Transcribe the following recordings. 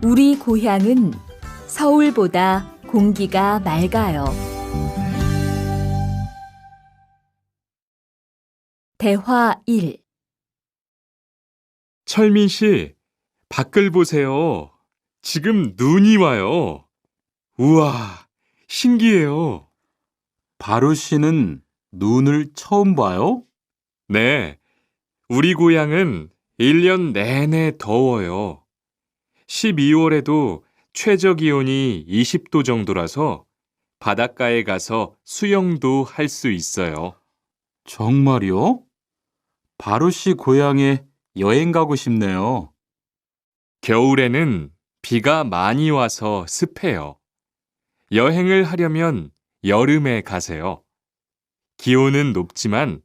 우리 고향은 서울보다 공기가 맑아요. 대화 1. 철민 씨, 밖을 보세요. 지금 눈이 와요. 우와, 신기해요. 바로 씨는 눈을 처음 봐요? 네, 우리 고향은 1년 내내 더워요. 12월에도 최저 기온이 20도 정도라서 바닷가에 가서 수영도 할 수 있어요. 정말요? 바로 씨 고향에 여행 가고 싶네요. 겨울에는 비가 많이 와서 습해요. 여행을 하려면 여름에 가세요. 기온은 높지만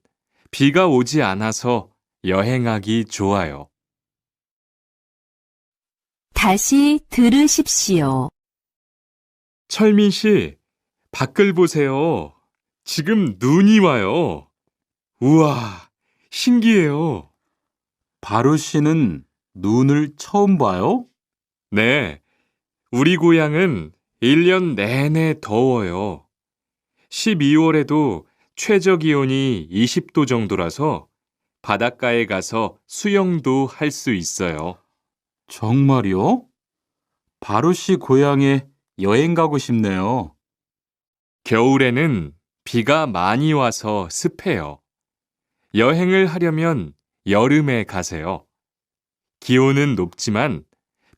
비가 오지 않아서 여행하기 좋아요. 다시 들으십시오. 철민 씨, 밖을 보세요. 지금 눈이 와요. 우와, 신기해요. 바로 씨는 눈을 처음 봐요? 네, 우리 고향은 1년 내내 더워요. 12월에도 최저 기온이 20도 정도라서 바닷가에 가서 수영도 할 수 있어요. 정말요? 바로 씨 고향에 여행 가고 싶네요. 겨울에는 비가 많이 와서 습해요. 여행을 하려면 여름에 가세요. 기온은 높지만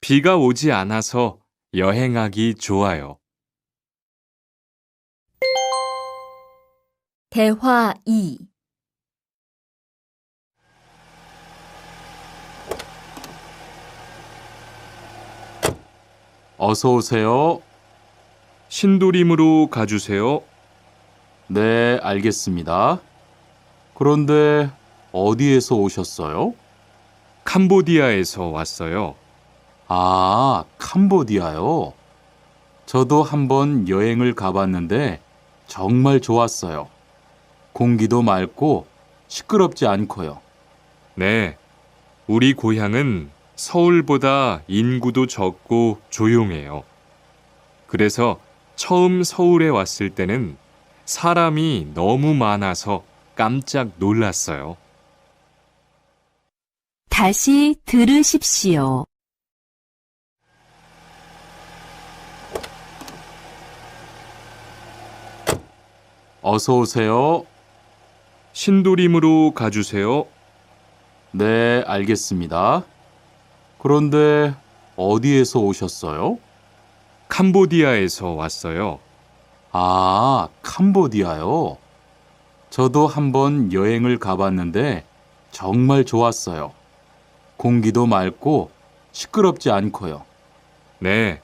비가 오지 않아서 여행하기 좋아요. 대화 2. 어서 오세요. 신도림으로 가주세요. 네, 알겠습니다. 그런데 어디에서 오셨어요? 캄보디아에서 왔어요. 아, 캄보디아요. 저도 한번 여행을 가봤는데 정말 좋았어요. 공기도 맑고 시끄럽지 않고요. 네, 우리 고향은 서울보다 인구도 적고 조용해요. 그래서 처음 서울에 왔을 때는 사람이 너무 많아서 깜짝 놀랐어요. 다시 들으십시오. 어서 오세요. 신도림으로 가주세요. 네, 알겠습니다. 그런데 어디에서 오셨어요? 캄보디아에서 왔어요. 아, 캄보디아요. 저도 한번 여행을 가봤는데 정말 좋았어요. 공기도 맑고 시끄럽지 않고요. 네,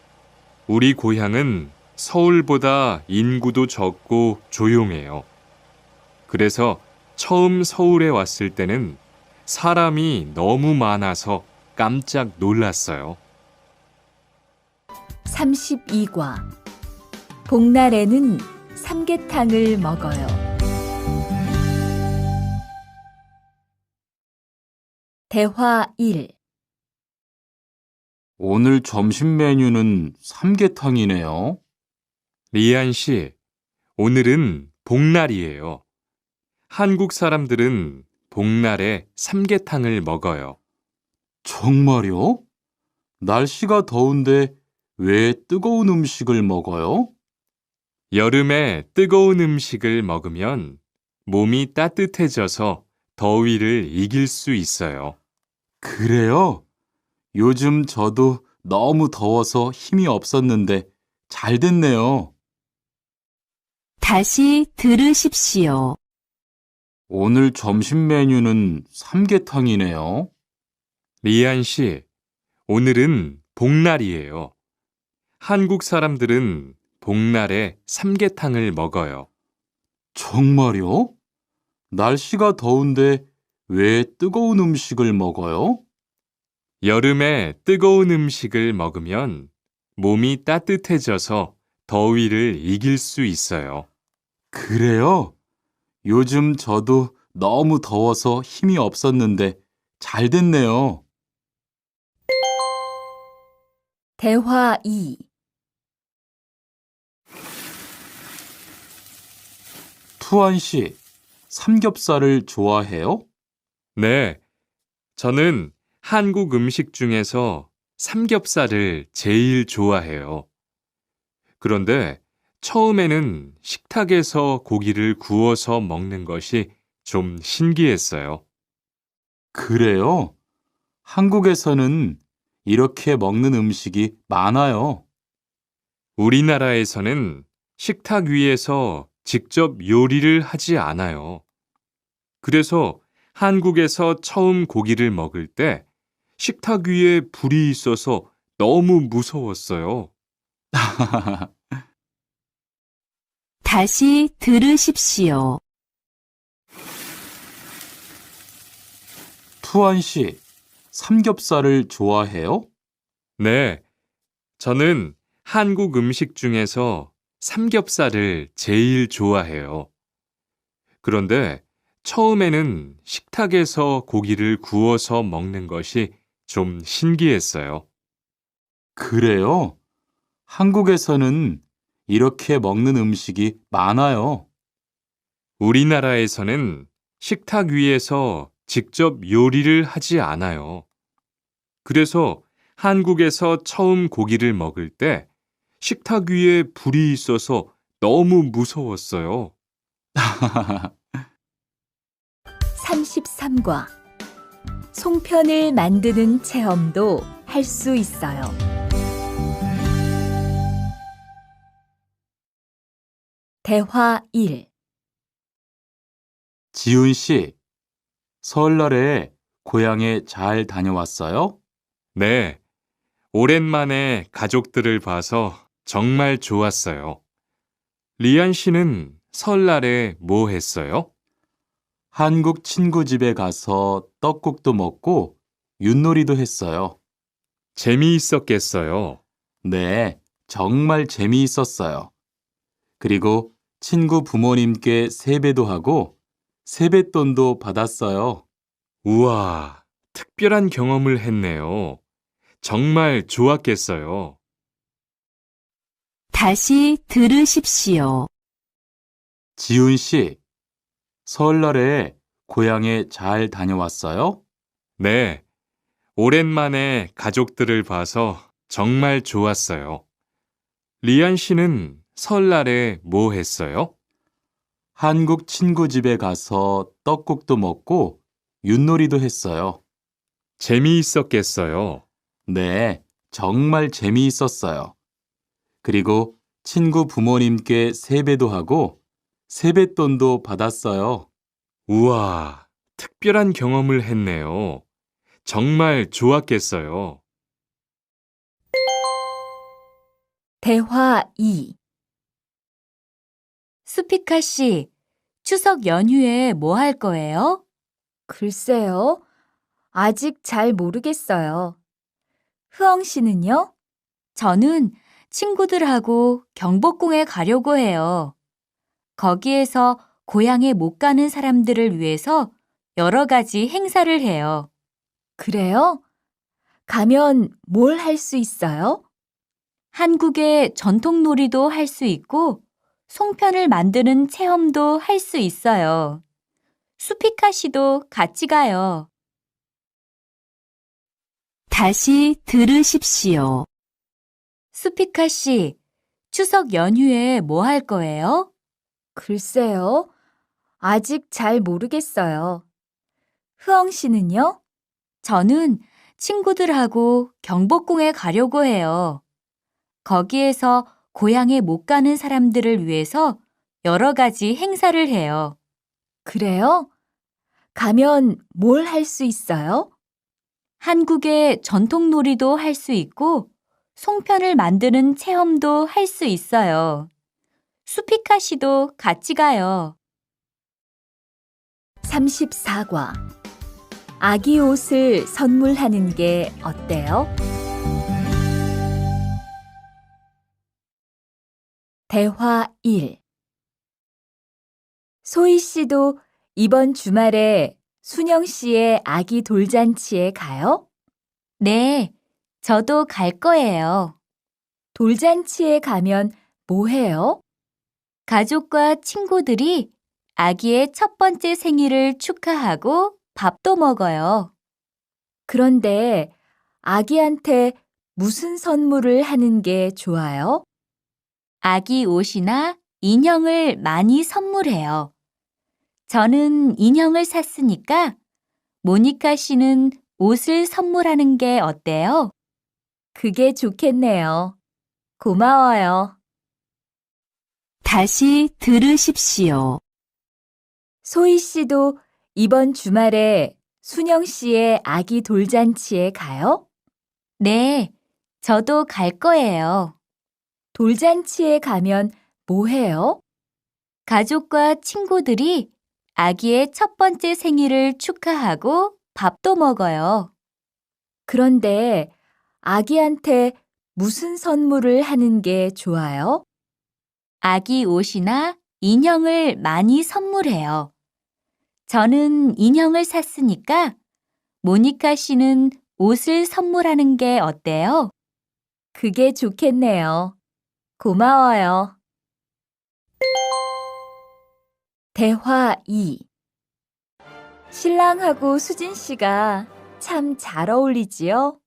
우리 고향은 서울보다 인구도 적고 조용해요. 그래서 처음 서울에 왔을 때는 사람이 너무 많아서 깜짝 놀랐어요. 32과. 복날에는 삼계탕을 먹어요. 대화 1. 오늘 점심 메뉴는 삼계탕이네요. 리안 씨, 오늘은 복날이에요. 한국 사람들은 복날에 삼계탕을 먹어요. 정말요? 날씨가 더운데 왜 뜨거운 음식을 먹어요? 여름에 뜨거운 음식을 먹으면 몸이 따뜻해져서 더위를 이길 수 있어요. 그래요? 요즘 저도 너무 더워서 힘이 없었는데 잘 됐네요. 다시 들으십시오. 오늘 점심 메뉴는 삼계탕이네요. 리안 씨, 오늘은 복날이에요. 한국 사람들은 복날에 삼계탕을 먹어요. 정말요? 날씨가 더운데 왜 뜨거운 음식을 먹어요? 여름에 뜨거운 음식을 먹으면 몸이 따뜻해져서 더위를 이길 수 있어요. 그래요? 요즘 저도 너무 더워서 힘이 없었는데 잘 됐네요. 대화 2. 투안 씨, 삼겹살을 좋아해요? 네, 저는 한국 음식 중에서 삼겹살을 제일 좋아해요. 그런데 처음에는 식탁에서 고기를 구워서 먹는 것이 좀 신기했어요. 그래요? 한국에서는 이렇게 먹는 음식이 많아요. 우리나라에서는 식탁 위에서 직접 요리를 하지 않아요. 그래서 한국에서 처음 고기를 먹을 때 식탁 위에 불이 있어서 너무 무서웠어요. 다시 들으십시오. 투안 씨, 삼겹살을 좋아해요? 네, 저는 한국 음식 중에서 삼겹살을 제일 좋아해요. 그런데 처음에는 식탁에서 고기를 구워서 먹는 것이 좀 신기했어요. 그래요? 한국에서는 이렇게 먹는 음식이 많아요. 우리나라에서는 식탁 위에서 직접 요리를 하지 않아요. 그래서 한국에서 처음 고기를 먹을 때 식탁 위에 불이 있어서 너무 무서웠어요. 33과 송편을 만드는 체험도 할 수 있어요. 대화 1. 지훈 씨, 설날에 고향에 잘 다녀왔어요? 네, 오랜만에 가족들을 봐서 정말 좋았어요. 리안 씨는 설날에 뭐 했어요? 한국 친구 집에 가서 떡국도 먹고 윷놀이도 했어요. 재미있었겠어요. 네, 정말 재미있었어요. 그리고 친구 부모님께 세배도 하고 세뱃돈도 받았어요. 우와, 특별한 경험을 했네요. 정말 좋았겠어요. 다시 들으십시오. 지훈 씨, 설날에 고향에 잘 다녀왔어요? 네, 오랜만에 가족들을 봐서 정말 좋았어요. 리안 씨는 설날에 뭐 했어요? 한국 친구 집에 가서 떡국도 먹고 윷놀이도 했어요. 재미있었겠어요. 네, 정말 재미있었어요. 그리고 친구 부모님께 세배도 하고 세뱃돈도 받았어요. 우와, 특별한 경험을 했네요. 정말 좋았겠어요. 대화 2. 수피카 씨, 추석 연휴에 뭐 할 거예요? 글쎄요. 아직 잘 모르겠어요. 흐엉 씨는요? 저는 친구들하고 경복궁에 가려고 해요. 거기에서 고향에 못 가는 사람들을 위해서 여러 가지 행사를 해요. 그래요? 가면 뭘 할 수 있어요? 한국의 전통 놀이도 할 수 있고 송편을 만드는 체험도 할 수 있어요. 수피카 씨도 같이 가요. 다시 들으십시오. 수피카 씨, 추석 연휴에 뭐 할 거예요? 글쎄요. 아직 잘 모르겠어요. 흐엉 씨는요? 저는 친구들하고 경복궁에 가려고 해요. 거기에서 고향에 못 가는 사람들을 위해서 여러 가지 행사를 해요. 그래요? 가면 뭘 할 수 있어요? 한국의 전통 놀이도 할 수 있고 송편을 만드는 체험도 할 수 있어요. 수피카 씨도 같이 가요. 34과 아기 옷을 선물하는 게 어때요? 대화 1. 소희 씨도 이번 주말에 순영 씨의 아기 돌잔치에 가요? 네, 저도 갈 거예요. 돌잔치에 가면 뭐 해요? 가족과 친구들이 아기의 첫 번째 생일을 축하하고 밥도 먹어요. 그런데 아기한테 무슨 선물을 하는 게 좋아요? 아기 옷이나 인형을 많이 선물해요. 저는 인형을 샀으니까 모니카 씨는 옷을 선물하는 게 어때요? 그게 좋겠네요. 고마워요. 다시 들으십시오. 소희 씨도 이번 주말에 순영 씨의 아기 돌잔치에 가요? 네, 저도 갈 거예요. 돌잔치에 가면 뭐 해요? 가족과 친구들이 아기의 첫 번째 생일을 축하하고 밥도 먹어요. 그런데 아기한테 무슨 선물을 하는 게 좋아요? 아기 옷이나 인형을 많이 선물해요. 저는 인형을 샀으니까 모니카 씨는 옷을 선물하는 게 어때요? 그게 좋겠네요. 고마워요. 대화 2. 신랑하고 수진 씨가 참 잘 어울리지요?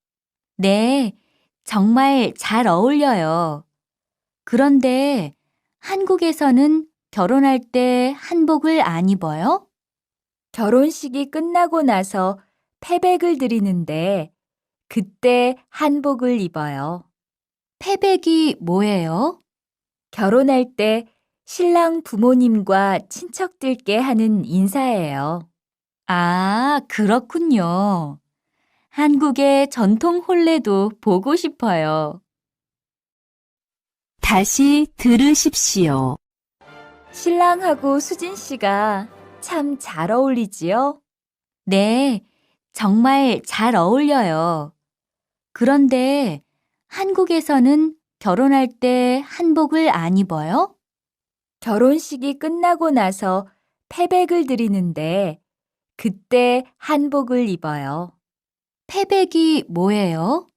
네, 정말 잘 어울려요. 그런데 한국에서는 결혼할 때 한복을 안 입어요? 결혼식이 끝나고 나서 패백을 드리는데 그때 한복을 입어요. 패백이 뭐예요? 결혼할 때 신랑 부모님과 친척들께 하는 인사예요. 아, 그렇군요. 한국의 전통 혼례도 보고 싶어요. 다시 들으십시오. 신랑하고 수진 씨가 참 잘 어울리지요? 네, 정말 잘 어울려요. 그런데 한국에서는 결혼할 때 한복을 안 입어요? 결혼식이 끝나고 나서 패백을 드리는데 그때 한복을 입어요. 패백이 뭐예요?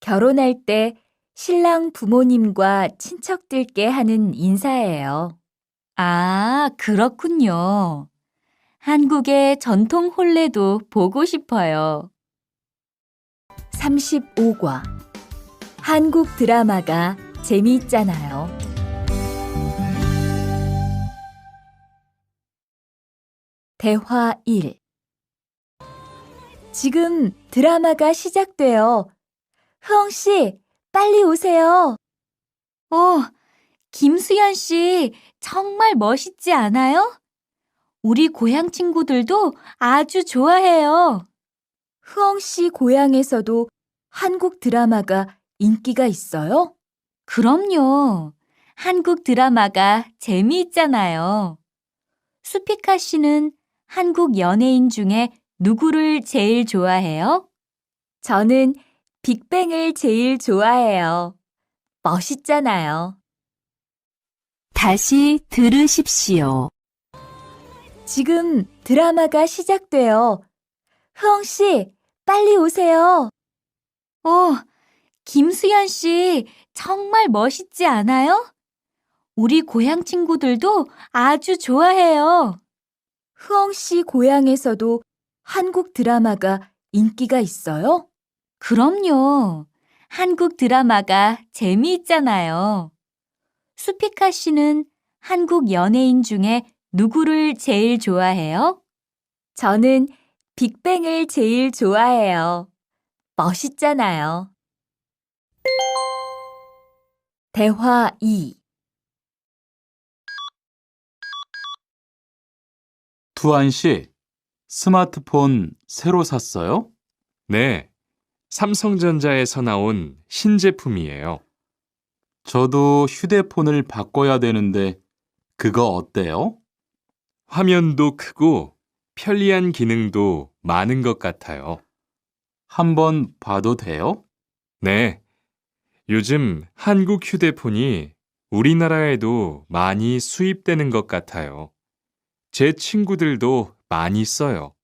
결혼할 때 신랑 부모님과 친척들께 하는 인사예요. 아, 그렇군요. 한국의 전통 혼례도 보고 싶어요. 35과. 한국 드라마가 재미있잖아요. 대화 1. 지금 드라마가 시작돼요. 흐엉 씨, 빨리 오세요. 김수현 씨, 정말 멋있지 않아요? 우리 고향 친구들도 아주 좋아해요. 흐엉 씨 고향에서도 한국 드라마가 인기가 있어요? 그럼요. 한국 드라마가 재미있잖아요. 수피카 씨는 한국 연예인 중에 누구를 제일 좋아해요? 저는 빅뱅을 제일 좋아해요. 멋있잖아요. 다시 들으십시오. 지금 드라마가 시작돼요. 흐엉 씨, 빨리 오세요. 김수현 씨, 정말 멋있지 않아요? 우리 고향 친구들도 아주 좋아해요. 흐엉 씨 고향에서도 한국 드라마가 인기가 있어요? 그럼요. 한국 드라마가 재미있잖아요. 수피카 씨는 한국 연예인 중에 누구를 제일 좋아해요? 저는 빅뱅을 제일 좋아해요. 멋있잖아요. 대화 2. 투안 씨, 스마트폰 새로 샀어요? 네, 삼성전자에서 나온 신제품이에요. 저도 휴대폰을 바꿔야 되는데 그거 어때요? 화면도 크고 편리한 기능도 많은 것 같아요. 한번 봐도 돼요? 네, 요즘 한국 휴대폰이 우리나라에도 많이 수입되는 것 같아요. 제 친구들도 많이 써요.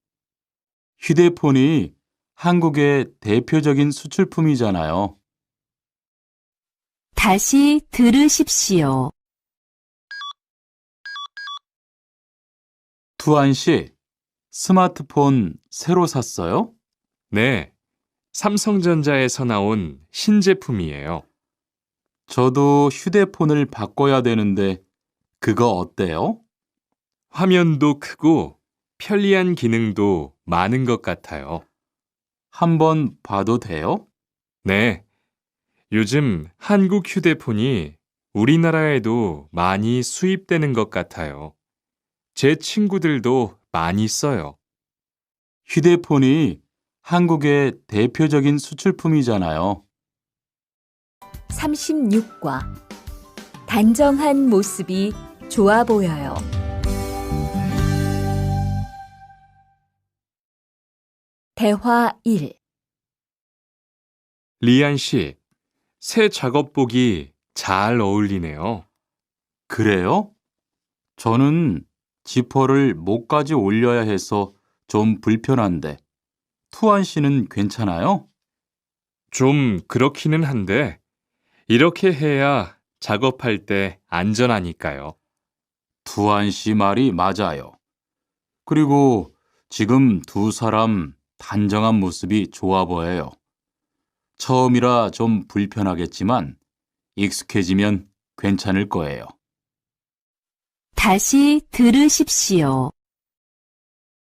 휴대폰이 한국의 대표적인 수출품이잖아요. 다시 들으십시오. 투안 씨, 스마트폰 새로 샀어요? 네, 삼성전자에서 나온 신제품이에요. 저도 휴대폰을 바꿔야 되는데 그거 어때요? 화면도 크고 편리한 기능도 많은 것 같아요. 한번 봐도 돼요? 네, 요즘 한국 휴대폰이 우리나라에도 많이 수입되는 것 같아요. 제 친구들도 많이 써요. 휴대폰이 한국의 대표적인 수출품이잖아요. 36과 단정한 모습이 좋아 보여요. 대화 1. 리안 씨, 새 작업복이 잘 어울리네요. 그래요? 저는 지퍼를 목까지 올려야 해서 좀 불편한데, 투안 씨는 괜찮아요? 좀 그렇기는 한데, 이렇게 해야 작업할 때 안전하니까요. 투안 씨 말이 맞아요. 그리고 지금 두 사람 단정한 모습이 좋아 보여요. 처음이라 좀 불편하겠지만 익숙해지면 괜찮을 거예요. 다시 들으십시오.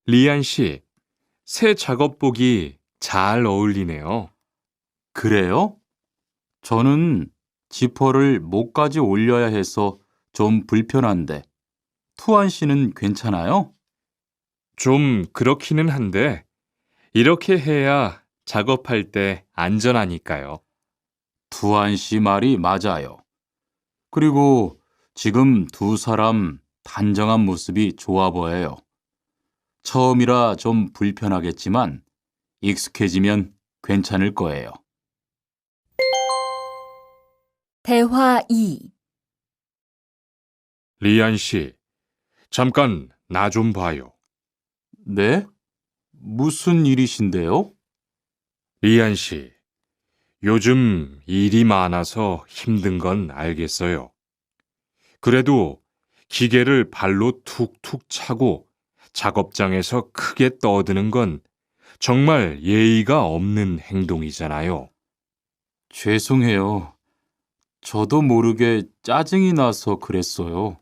리안 씨, 새 작업복이 잘 어울리네요. 그래요? 저는 지퍼를 목까지 올려야 해서 좀 불편한데, 투안 씨는 괜찮아요? 좀 그렇기는 한데, 이렇게 해야 작업할 때 안전하니까요. 투안 씨 말이 맞아요. 그리고 지금 두 사람 단정한 모습이 좋아 보여요. 처음이라 좀 불편하겠지만 익숙해지면 괜찮을 거예요. 대화 2. 리안 씨, 잠깐 나 좀 봐요. 네? 무슨 일이신데요? 리안 씨, 요즘 일이 많아서 힘든 건 알겠어요. 그래도 기계를 발로 툭툭 차고 작업장에서 크게 떠드는 건 정말 예의가 없는 행동이잖아요. 죄송해요. 저도 모르게 짜증이 나서 그랬어요.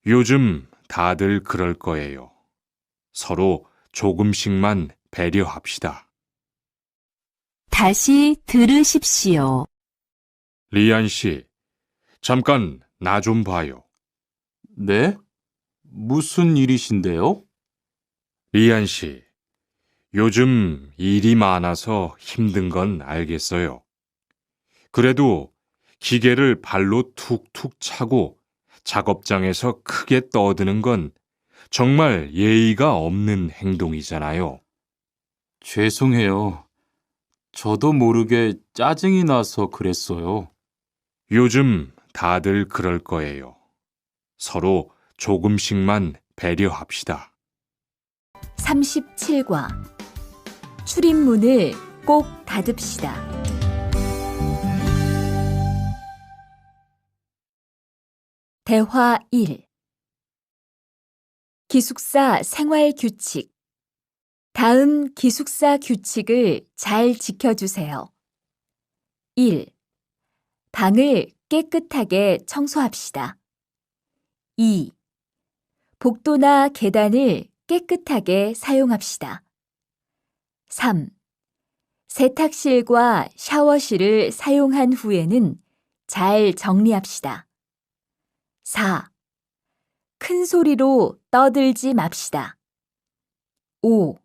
요즘 다들 그럴 거예요. 서로 조금씩만 배려합시다. 다시 들으십시오. 리안 씨, 잠깐 나 좀 봐요. 네? 무슨 일이신데요? 리안 씨, 요즘 일이 많아서 힘든 건 알겠어요. 그래도 기계를 발로 툭툭 차고 작업장에서 크게 떠드는 건 정말 예의가 없는 행동이잖아요. 죄송해요. 저도 모르게 짜증이 나서 그랬어요. 요즘 다들 그럴 거예요. 서로 조금씩만 배려합시다. 37과 출입문을 꼭 닫읍시다. 대화 1. 기숙사 생활 규칙. 다음 기숙사 규칙을 잘 지켜주세요. 1. 방을 깨끗하게 청소합시다. 2. 복도나 계단을 깨끗하게 사용합시다. 3. 세탁실과 샤워실을 사용한 후에는 잘 정리합시다. 4. 큰 소리로 떠들지 맙시다. 5.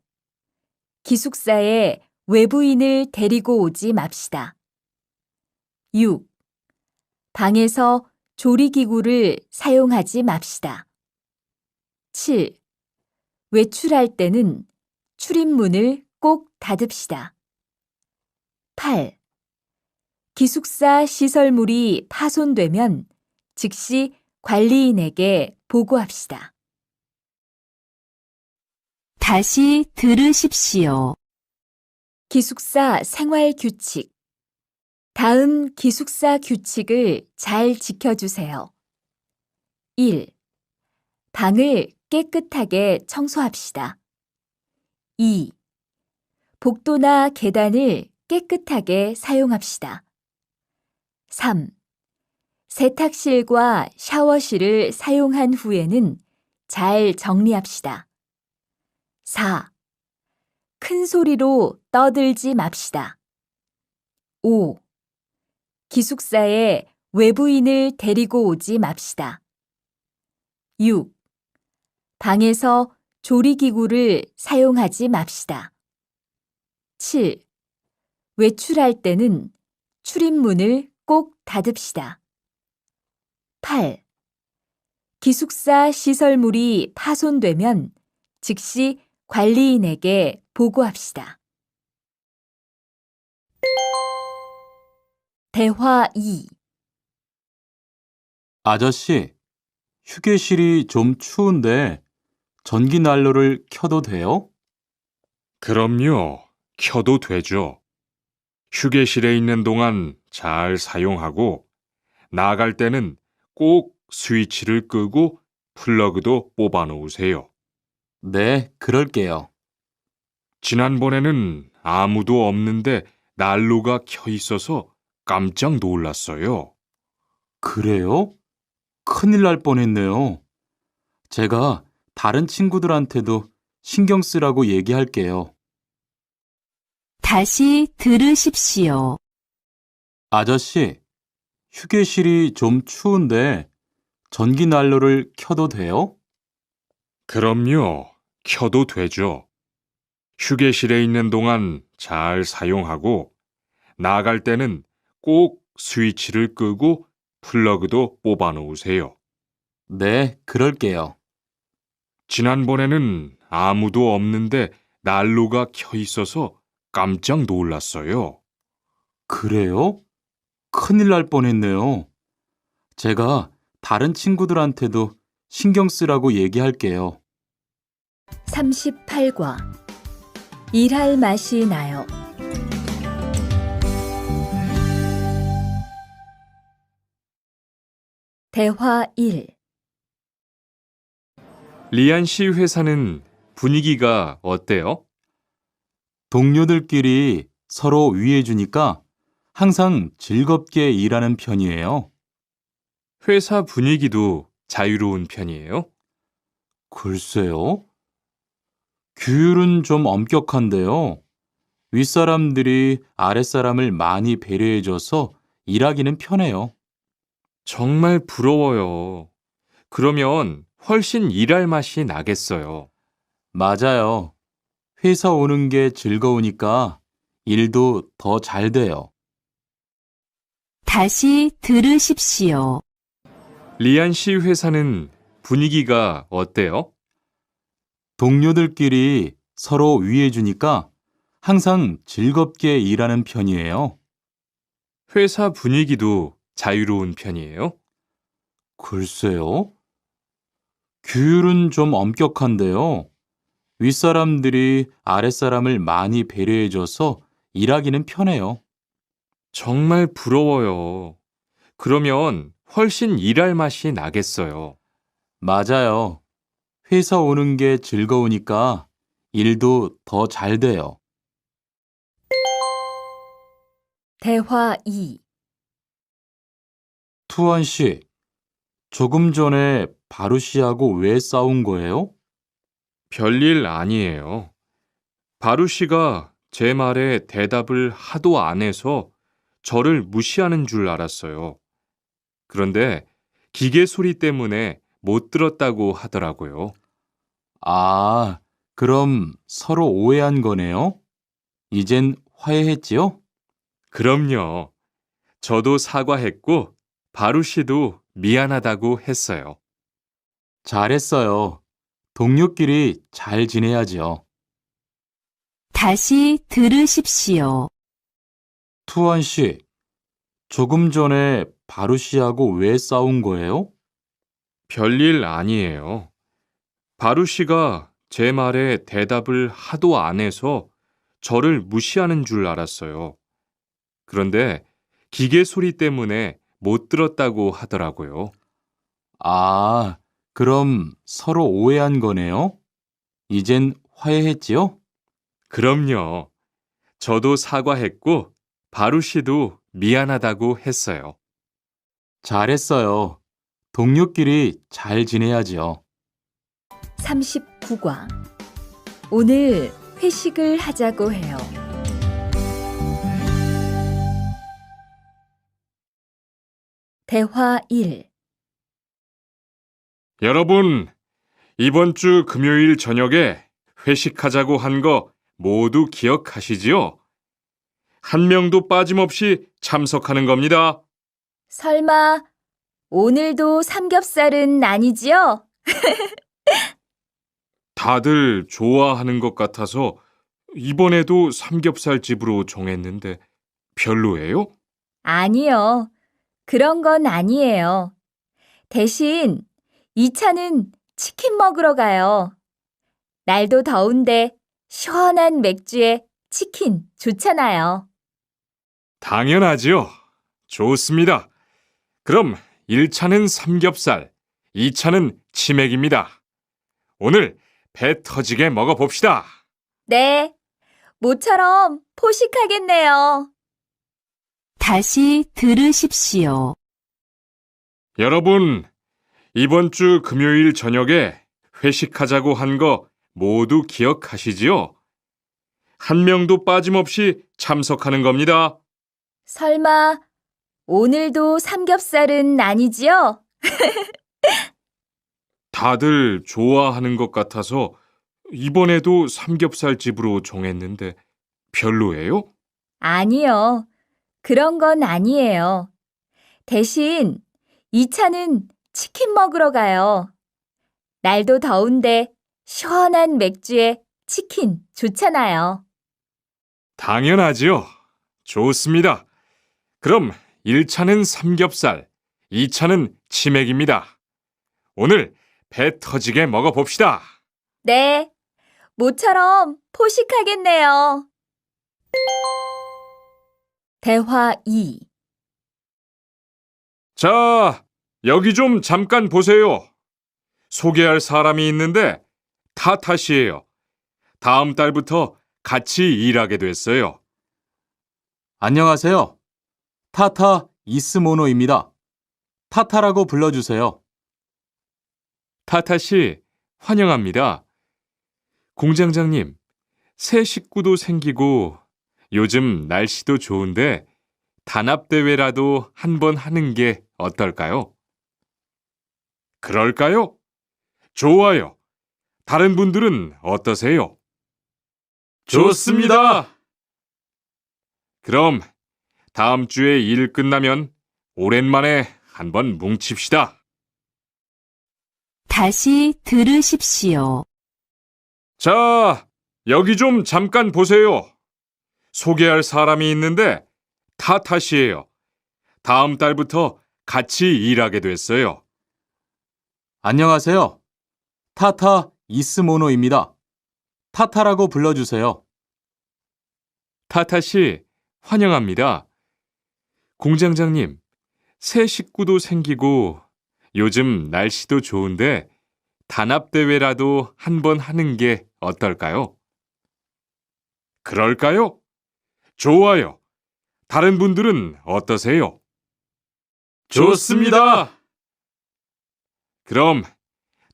기숙사에 외부인을 데리고 오지 맙시다. 6. 방에서 조리기구를 사용하지 맙시다. 7. 외출할 때는 출입문을 꼭 닫읍시다. 8. 기숙사 시설물이 파손되면 즉시 관리인에게 보고합시다. 다시 들으십시오. 기숙사 생활 규칙. 다음 기숙사 규칙을 잘 지켜주세요. 1. 방을 깨끗하게 청소합시다. 2. 복도나 계단을 깨끗하게 사용합시다. 3. 세탁실과 샤워실을 사용한 후에는 잘 정리합시다. 4. 큰 소리로 떠들지 맙시다. 5. 기숙사에 외부인을 데리고 오지 맙시다. 6. 방에서 조리기구를 사용하지 맙시다. 7. 외출할 때는 출입문을 꼭 닫읍시다. 8. 기숙사 시설물이 파손되면 즉시 관리인에게 보고합시다. 대화 2. 아저씨, 휴게실이 좀 추운데 전기 난로를 켜도 돼요? 그럼요. 켜도 되죠. 휴게실에 있는 동안 잘 사용하고 나갈 때는 꼭 스위치를 끄고 플러그도 뽑아 놓으세요. 네, 그럴게요. 지난번에는 아무도 없는데 난로가 켜 있어서 깜짝 놀랐어요. 그래요? 큰일 날 뻔했네요. 제가 다른 친구들한테도 신경 쓰라고 얘기할게요. 다시 들으십시오. 아저씨, 휴게실이 좀 추운데 전기 난로를 켜도 돼요? 그럼요. 켜도 되죠. 휴게실에 있는 동안 잘 사용하고 나갈 때는 꼭 스위치를 끄고 플러그도 뽑아 놓으세요. 네, 그럴게요. 지난번에는 아무도 없는데 난로가 켜 있어서 깜짝 놀랐어요. 그래요? 큰일 날 뻔했네요. 제가 다른 친구들한테도 신경 쓰라고 얘기할게요. 38과 일할 맛이 나요. 대화 1. 리안 씨 회사는 분위기가 어때요? 동료들끼리 서로 위해주니까 항상 즐겁게 일하는 편이에요. 회사 분위기도 자유로운 편이에요? 글쎄요. 규율은 좀 엄격한데요. 윗사람들이 아랫사람을 많이 배려해줘서 일하기는 편해요. 정말 부러워요. 그러면 훨씬 일할 맛이 나겠어요. 맞아요. 회사 오는 게 즐거우니까 일도 더 잘 돼요. 다시 들으십시오. 리안 씨 회사는 분위기가 어때요? 동료들끼리 서로 위해주니까 항상 즐겁게 일하는 편이에요. 회사 분위기도 자유로운 편이에요? 글쎄요. 규율은 좀 엄격한데요. 윗사람들이 아랫사람을 많이 배려해줘서 일하기는 편해요. 정말 부러워요. 그러면 훨씬 일할 맛이 나겠어요. 맞아요. 회사 오는 게 즐거우니까 일도 더 잘 돼요. 대화 2. 투원 씨, 조금 전에 바루 씨하고 왜 싸운 거예요? 별일 아니에요. 바루 씨가 제 말에 대답을 하도 안 해서 저를 무시하는 줄 알았어요. 그런데 기계 소리 때문에 못 들었다고 하더라고요. 아, 그럼 서로 오해한 거네요? 이젠 화해했지요? 그럼요. 저도 사과했고 바루 씨도 미안하다고 했어요. 잘했어요. 동료끼리 잘 지내야지요. 다시 들으십시오. 투원 씨, 조금 전에 바루 씨하고 왜 싸운 거예요? 별일 아니에요. 바루 씨가 제 말에 대답을 하도 안 해서 저를 무시하는 줄 알았어요. 그런데 기계 소리 때문에 못 들었다고 하더라고요. 아, 그럼 서로 오해한 거네요? 이젠 화해했지요? 그럼요. 저도 사과했고 바루 씨도 미안하다고 했어요. 잘했어요. 동료끼리 잘 지내야지요. 39과. 오늘 회식을 하자고 해요. 대화 1. 여러분, 이번 주 금요일 저녁에 회식하자고 한 거 모두 기억하시지요? 한 명도 빠짐없이 참석하는 겁니다. 설마 오늘도 삼겹살은 아니지요? 다들 좋아하는 것 같아서 이번에도 삼겹살 집으로 정했는데 별로예요? 아니요. 그런 건 아니에요. 대신 2차는 치킨 먹으러 가요. 날도 더운데 시원한 맥주에 치킨 좋잖아요. 당연하지요. 좋습니다. 그럼 1차는 삼겹살, 2차는 치맥입니다. 오늘 배 터지게 먹어봅시다. 네, 모처럼 포식하겠네요. 다시 들으십시오. 여러분, 이번 주 금요일 저녁에 회식하자고 한 거 모두 기억하시지요? 한 명도 빠짐없이 참석하는 겁니다. 설마 오늘도 삼겹살은 아니지요? 다들 좋아하는 것 같아서 이번에도 삼겹살 집으로 정했는데 별로예요? 아니요. 그런 건 아니에요. 대신 2차는 치킨 먹으러 가요. 날도 더운데 시원한 맥주에 치킨 좋잖아요. 당연하지요. 좋습니다. 그럼 1차는 삼겹살, 2차는 치맥입니다. 오늘 배 터지게 먹어봅시다. 네, 모처럼 포식하겠네요. 대화 2. 자, 여기 좀 잠깐 보세요. 소개할 사람이 있는데 타타 씨예요. 다음 달부터 같이 일하게 됐어요. 안녕하세요. 타타 이스모노입니다. 타타라고 불러주세요. 타타 씨, 환영합니다. 공장장님, 새 식구도 생기고 요즘 날씨도 좋은데 단합대회라도 한번 하는 게 어떨까요? 그럴까요? 좋아요. 다른 분들은 어떠세요? 좋습니다. 그럼 다음 주에 일 끝나면 오랜만에 한번 뭉칩시다. 다시 들으십시오. 자, 여기 좀 잠깐 보세요. 소개할 사람이 있는데 타타 씨예요. 다음 달부터 같이 일하게 됐어요. 안녕하세요. 타타 이스모노입니다. 타타라고 불러주세요. 타타 씨, 환영합니다. 공장장님, 새 식구도 생기고 요즘 날씨도 좋은데 단합대회라도 한번 하는 게 어떨까요? 그럴까요? 좋아요. 다른 분들은 어떠세요? 좋습니다. 그럼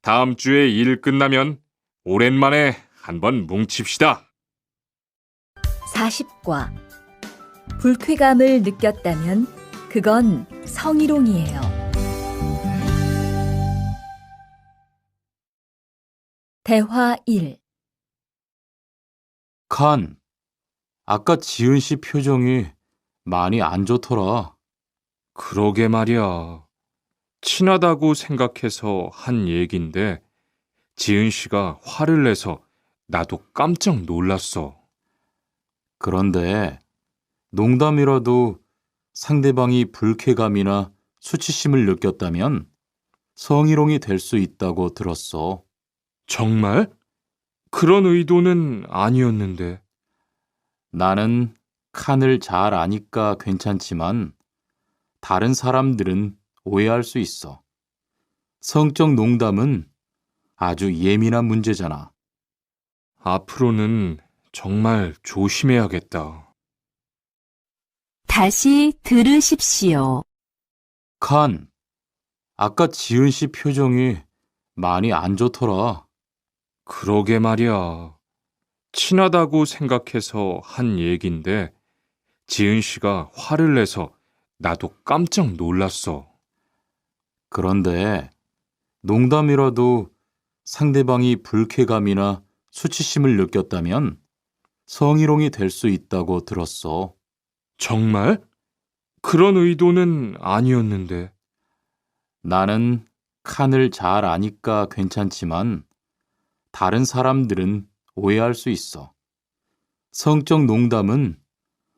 다음 주에 일 끝나면 오랜만에 한번 뭉칩시다. 40과. 불쾌감을 느꼈다면 그건 성희롱이에요. 대화 1. 칸, 아까 지은 씨 표정이 많이 안 좋더라. 그러게 말이야. 친하다고 생각해서 한 얘긴데 지은 씨가 화를 내서 나도 깜짝 놀랐어. 그런데 농담이라도 상대방이 불쾌감이나 수치심을 느꼈다면 성희롱이 될 수 있다고 들었어. 정말? 그런 의도는 아니었는데. 나는 칸을 잘 아니까 괜찮지만 다른 사람들은 오해할 수 있어. 성적 농담은 아주 예민한 문제잖아. 앞으로는 정말 조심해야겠다. 다시 들으십시오. 칸, 아까 지은 씨 표정이 많이 안 좋더라. 그러게 말이야. 친하다고 생각해서 한 얘긴데 지은 씨가 화를 내서 나도 깜짝 놀랐어. 그런데 농담이라도 상대방이 불쾌감이나 수치심을 느꼈다면 성희롱이 될 수 있다고 들었어. 정말? 그런 의도는 아니었는데. 나는 칸을 잘 아니까 괜찮지만 다른 사람들은 오해할 수 있어. 성적 농담은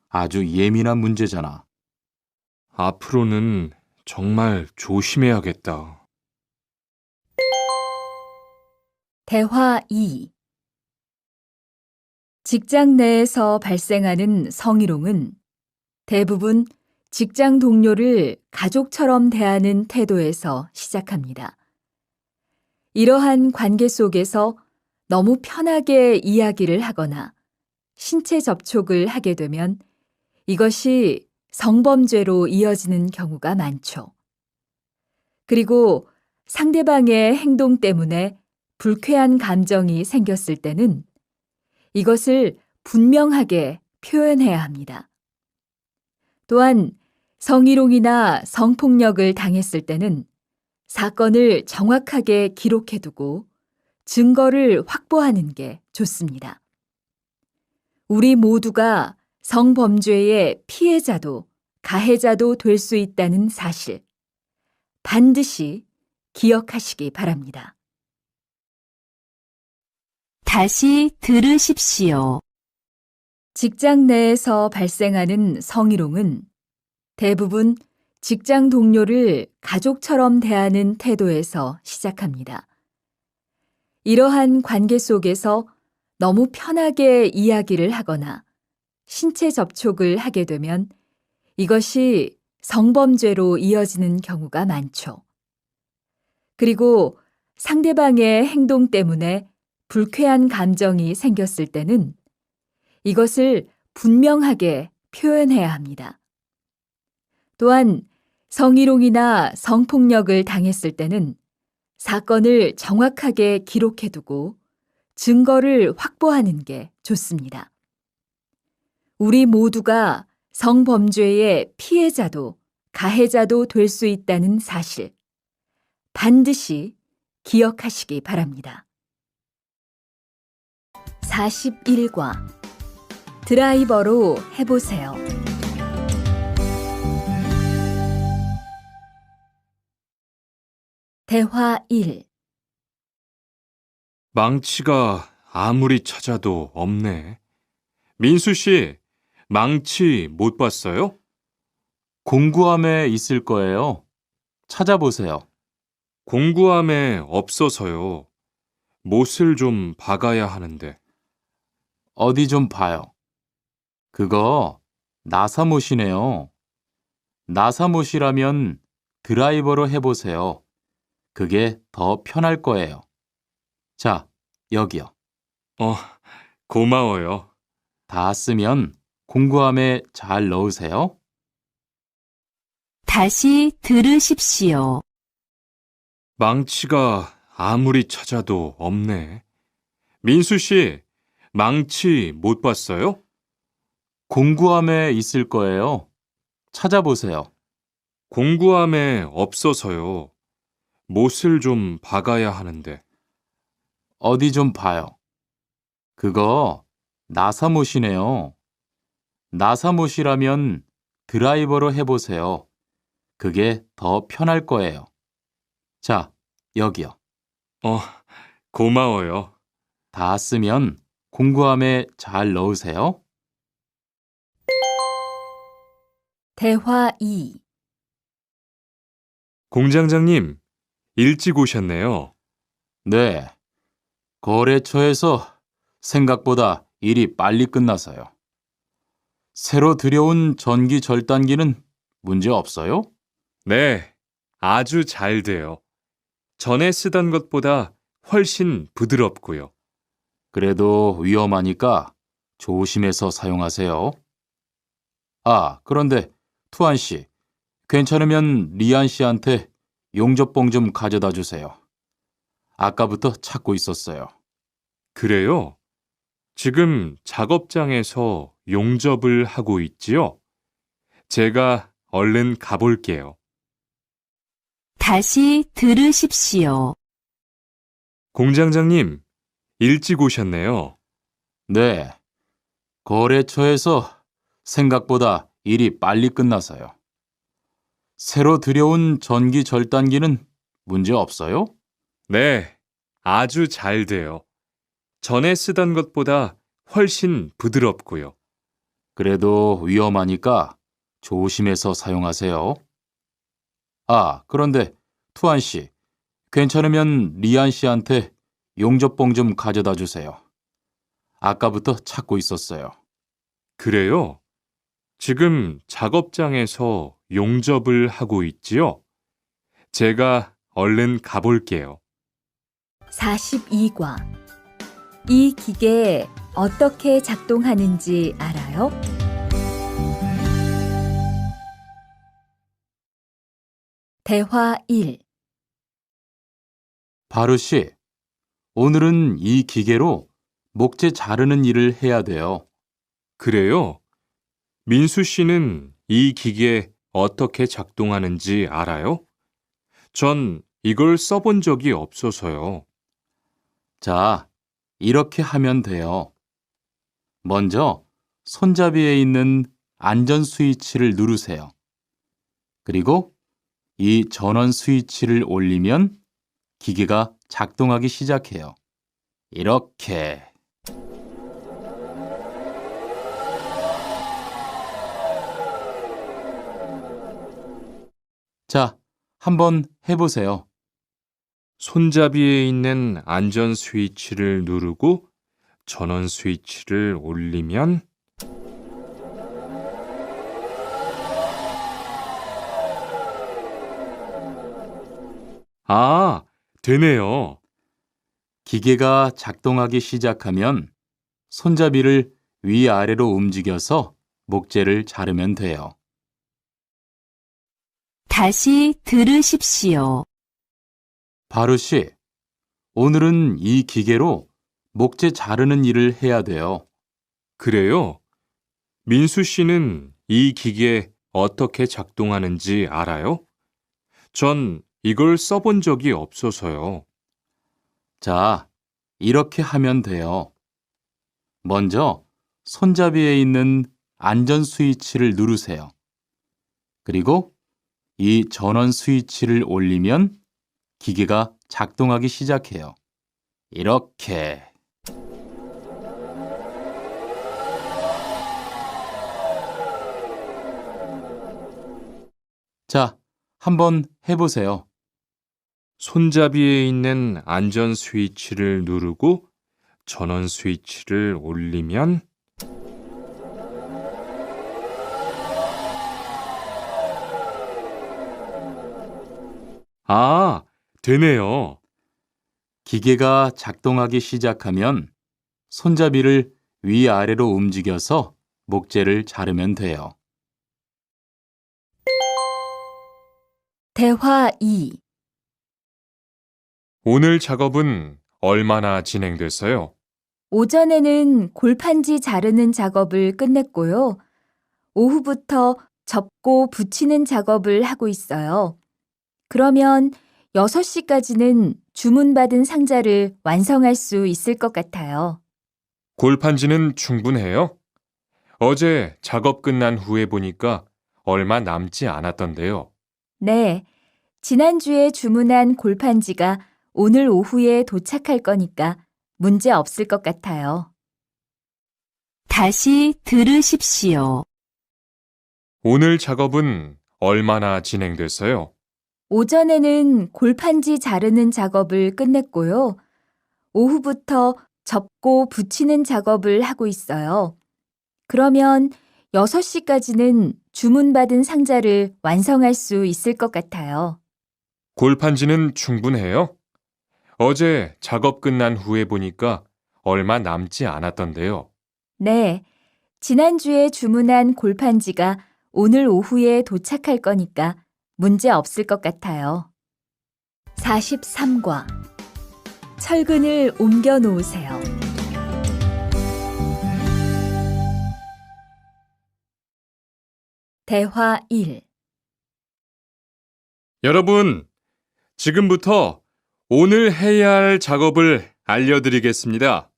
아주 예민한 문제잖아. 앞으로는 정말 조심해야겠다. 대화 2. 직장 내에서 발생하는 성희롱은 대부분 직장 동료를 가족처럼 대하는 태도에서 시작합니다. 이러한 관계 속에서 너무 편하게 이야기를 하거나 신체 접촉을 하게 되면 이것이 성범죄로 이어지는 경우가 많죠. 그리고 상대방의 행동 때문에 불쾌한 감정이 생겼을 때는 이것을 분명하게 표현해야 합니다. 또한 성희롱이나 성폭력을 당했을 때는 사건을 정확하게 기록해두고 증거를 확보하는 게 좋습니다. 우리 모두가 성범죄의 피해자도 가해자도 될 수 있다는 사실 반드시 기억하시기 바랍니다. 다시 들으십시오. 직장 내에서 발생하는 성희롱은 대부분 직장 동료를 가족처럼 대하는 태도에서 시작합니다. 이러한 관계 속에서 너무 편하게 이야기를 하거나 신체 접촉을 하게 되면 이것이 성범죄로 이어지는 경우가 많죠. 그리고 상대방의 행동 때문에 불쾌한 감정이 생겼을 때는 이것을 분명하게 표현해야 합니다. 또한 성희롱이나 성폭력을 당했을 때는 사건을 정확하게 기록해두고 증거를 확보하는 게 좋습니다. 우리 모두가 성범죄의 피해자도 가해자도 될 수 있다는 사실 반드시 기억하시기 바랍니다. 41과 드라이버로 해보세요. 대화 1. 망치가 아무리 찾아도 없네. 민수 씨, 망치 못 봤어요? 공구함에 있을 거예요. 찾아보세요. 공구함에 없어서요. 못을 좀 박아야 하는데. 어디 좀 봐요. 그거 나사못이네요. 나사못이라면 드라이버로 해보세요. 그게 더 편할 거예요. 자, 여기요. 고마워요. 다 쓰면 공구함에 잘 넣으세요. 다시 들으십시오. 망치가 아무리 찾아도 없네. 민수 씨, 망치 못 봤어요? 공구함에 있을 거예요. 찾아보세요. 공구함에 없어서요. 못을 좀 박아야 하는데. 어디 좀 봐요. 그거 나사못이네요. 나사못이라면 드라이버로 해보세요. 그게 더 편할 거예요. 자, 여기요. 고마워요. 다 쓰면 공구함에 잘 넣으세요. 대화 2. 공장장님, 일찍 오셨네요. 네. 거래처에서 생각보다 일이 빨리 끝나서요. 새로 들여온 전기 절단기는 문제 없어요? 네, 아주 잘 돼요. 전에 쓰던 것보다 훨씬 부드럽고요. 그래도 위험하니까 조심해서 사용하세요. 아, 그런데 투한 씨, 괜찮으면 리안 씨한테 용접봉 좀 가져다 주세요. 아까부터 찾고 있었어요. 그래요? 지금 작업장에서 용접을 하고 있지요? 제가 얼른 가볼게요. 다시 들으십시오. 공장장님, 일찍 오셨네요. 네, 거래처에서 생각보다 일이 빨리 끝나서요. 새로 들여온 전기 절단기는 문제 없어요? 네, 아주 잘 돼요. 전에 쓰던 것보다 훨씬 부드럽고요. 그래도 위험하니까 조심해서 사용하세요. 아, 그런데 투한 씨, 괜찮으면 리안 씨한테 용접봉 좀 가져다 주세요. 아까부터 찾고 있었어요. 그래요? 지금 작업장에서 용접을 하고 있지요? 제가 얼른 가볼게요. 42과. 이 기계 어떻게 작동하는지 알아요? 대화 1. 바루 씨, 오늘은 이 기계로 목재 자르는 일을 해야 돼요. 그래요? 민수 씨는 이 기계 어떻게 작동하는지 알아요? 전 이걸 써본 적이 없어서요. 자, 이렇게 하면 돼요. 먼저 손잡이에 있는 안전 스위치를 누르세요. 그리고 이 전원 스위치를 올리면 기계가 작동하기 시작해요. 이렇게. 자, 한번 해보세요. 손잡이에 있는 안전 스위치를 누르고 전원 스위치를 올리면 아, 되네요. 기계가 작동하기 시작하면 손잡이를 위아래로 움직여서 목재를 자르면 돼요. 다시 들으십시오. 바루 씨, 오늘은 이 기계로 목재 자르는 일을 해야 돼요. 그래요? 민수 씨는 이 기계 어떻게 작동하는지 알아요? 전 이걸 써본 적이 없어서요. 자, 이렇게 하면 돼요. 먼저 손잡이에 있는 안전 스위치를 누르세요. 그리고 이 전원 스위치를 올리면 기계가 작동하기 시작해요. 이렇게. 자, 한번 해보세요. 손잡이에 있는 안전 스위치를 누르고 전원 스위치를 올리면 아, 되네요. 기계가 작동하기 시작하면 손잡이를 위아래로 움직여서 목재를 자르면 돼요. 대화 2. 오늘 작업은 얼마나 진행됐어요? 오전에는 골판지 자르는 작업을 끝냈고요. 오후부터 접고 붙이는 작업을 하고 있어요. 그러면 6시까지는 주문받은 상자를 완성할 수 있을 것 같아요. 골판지는 충분해요? 어제 작업 끝난 후에 보니까 얼마 남지 않았던데요. 네, 지난주에 주문한 골판지가 오늘 오후에 도착할 거니까 문제 없을 것 같아요. 다시 들으십시오. 오늘 작업은 얼마나 진행됐어요? 오전에는 골판지 자르는 작업을 끝냈고요. 오후부터 접고 붙이는 작업을 하고 있어요. 그러면 6시까지는 주문받은 상자를 완성할 수 있을 것 같아요. 골판지는 충분해요? 어제 작업 끝난 후에 보니까 얼마 남지 않았던데요. 네, 지난주에 주문한 골판지가 오늘 오후에 도착할 거니까 문제 없을 것 같아요. 43과 철근을 옮겨 놓으세요. 대화 1. 여러분, 지금부터 오늘 해야 할 작업을 알려드리겠습니다.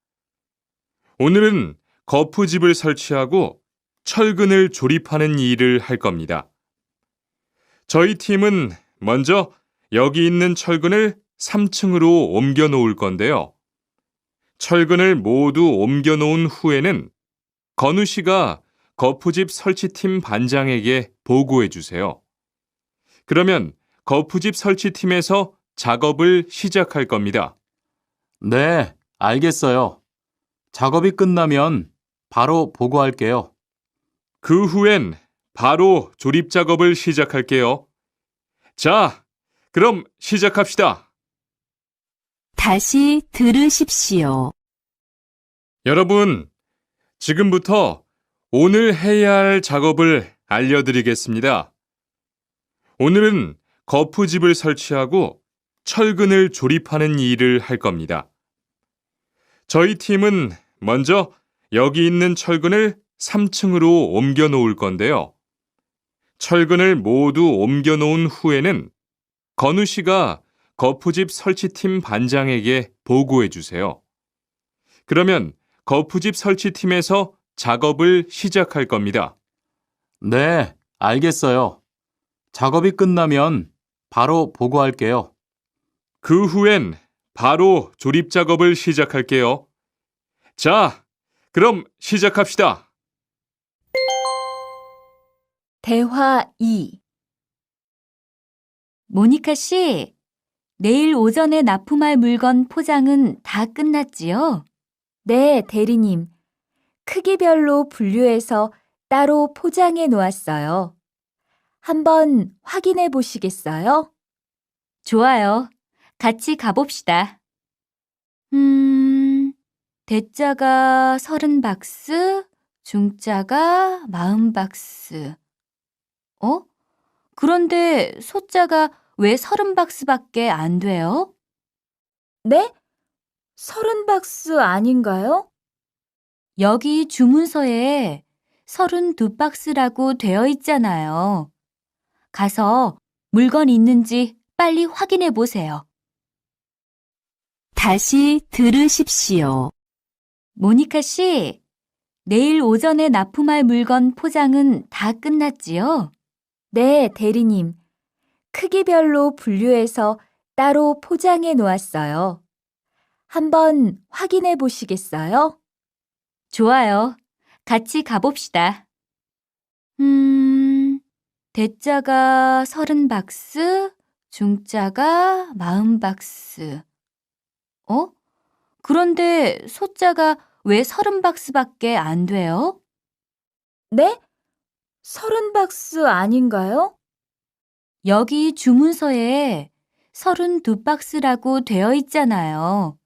오늘은 거푸집을 설치하고 철근을 조립하는 일을 할 겁니다. 저희 팀은 먼저 여기 있는 철근을 3층으로 옮겨 놓을 건데요. 철근을 모두 옮겨 놓은 후에는 건우 씨가 거푸집 설치팀 반장에게 보고해 주세요. 그러면 거푸집 설치팀에서 작업을 시작할 겁니다. 네, 알겠어요. 작업이 끝나면 바로 보고할게요. 그 후엔 바로 조립 작업을 시작할게요. 자, 그럼 시작합시다. 다시 들으십시오. 여러분, 지금부터 오늘 해야 할 작업을 알려드리겠습니다. 오늘은 거푸집을 설치하고 철근을 조립하는 일을 할 겁니다. 저희 팀은 먼저 여기 있는 철근을 3층으로 옮겨 놓을 건데요. 철근을 모두 옮겨 놓은 후에는 건우 씨가 거푸집 설치팀 반장에게 보고해 주세요. 그러면 거푸집 설치팀에서 작업을 시작할 겁니다. 네, 알겠어요. 작업이 끝나면 바로 보고할게요. 그 후엔 바로 조립 작업을 시작할게요. 자, 그럼 시작합시다. 대화 2. 모니카 씨, 내일 오전에 납품할 물건 포장은 다 끝났지요? 네, 대리님. 크기별로 분류해서 따로 포장해 놓았어요. 한번 확인해 보시겠어요? 좋아요. 같이 가봅시다. 대자가 30박스, 중자가 40박스. 그런데 소자가 왜 30박스밖에 안 돼요? 네? 30박스 아닌가요? 여기 주문서에 32박스라고 되어 있잖아요. 가서 물건 있는지 빨리 확인해 보세요. 다시 들으십시오. 모니카 씨, 내일 오전에 납품할 물건 포장은 다 끝났지요? 네, 대리님. 크기별로 분류해서 따로 포장해 놓았어요. 한번 확인해 보시겠어요? 좋아요. 같이 가봅시다. 대자가 30박스, 중자가 40박스. 그런데 소자가 왜 30박스밖에 안 돼요? 네? 30박스 아닌가요? 여기 주문서에 32박스라고 되어 있잖아요.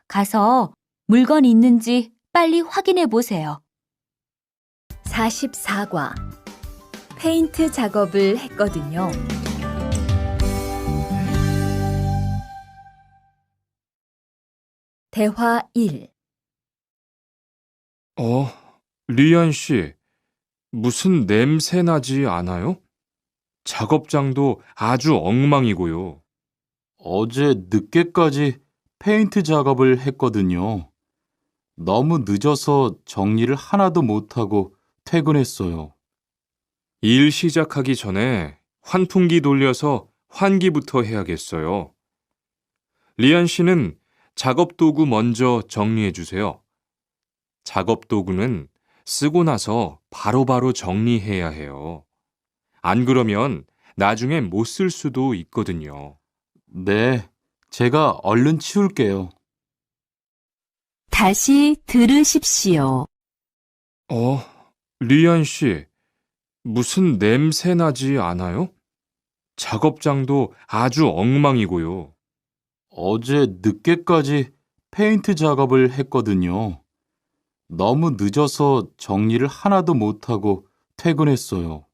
가서 물건 있는지 빨리 확인해 보세요. 44과 페인트 작업을 했거든요. 대화 1. 리안 씨, 무슨 냄새 나지 않아요? 작업장도 아주 엉망이고요. 어제 늦게까지 페인트 작업을 했거든요. 너무 늦어서 정리를 하나도 못하고 퇴근했어요. 일 시작하기 전에 환풍기 돌려서 환기부터 해야겠어요. 리안 씨는 작업 도구 먼저 정리해 주세요. 작업 도구는 쓰고 나서 바로바로 정리해야 해요. 안 그러면 나중에 못 쓸 수도 있거든요. 네, 제가 얼른 치울게요. 다시 들으십시오. 리안 씨, 무슨 냄새 나지 않아요? 작업장도 아주 엉망이고요. 어제 늦게까지 페인트 작업을 했거든요. 너무 늦어서 정리를 하나도 못하고 퇴근했어요.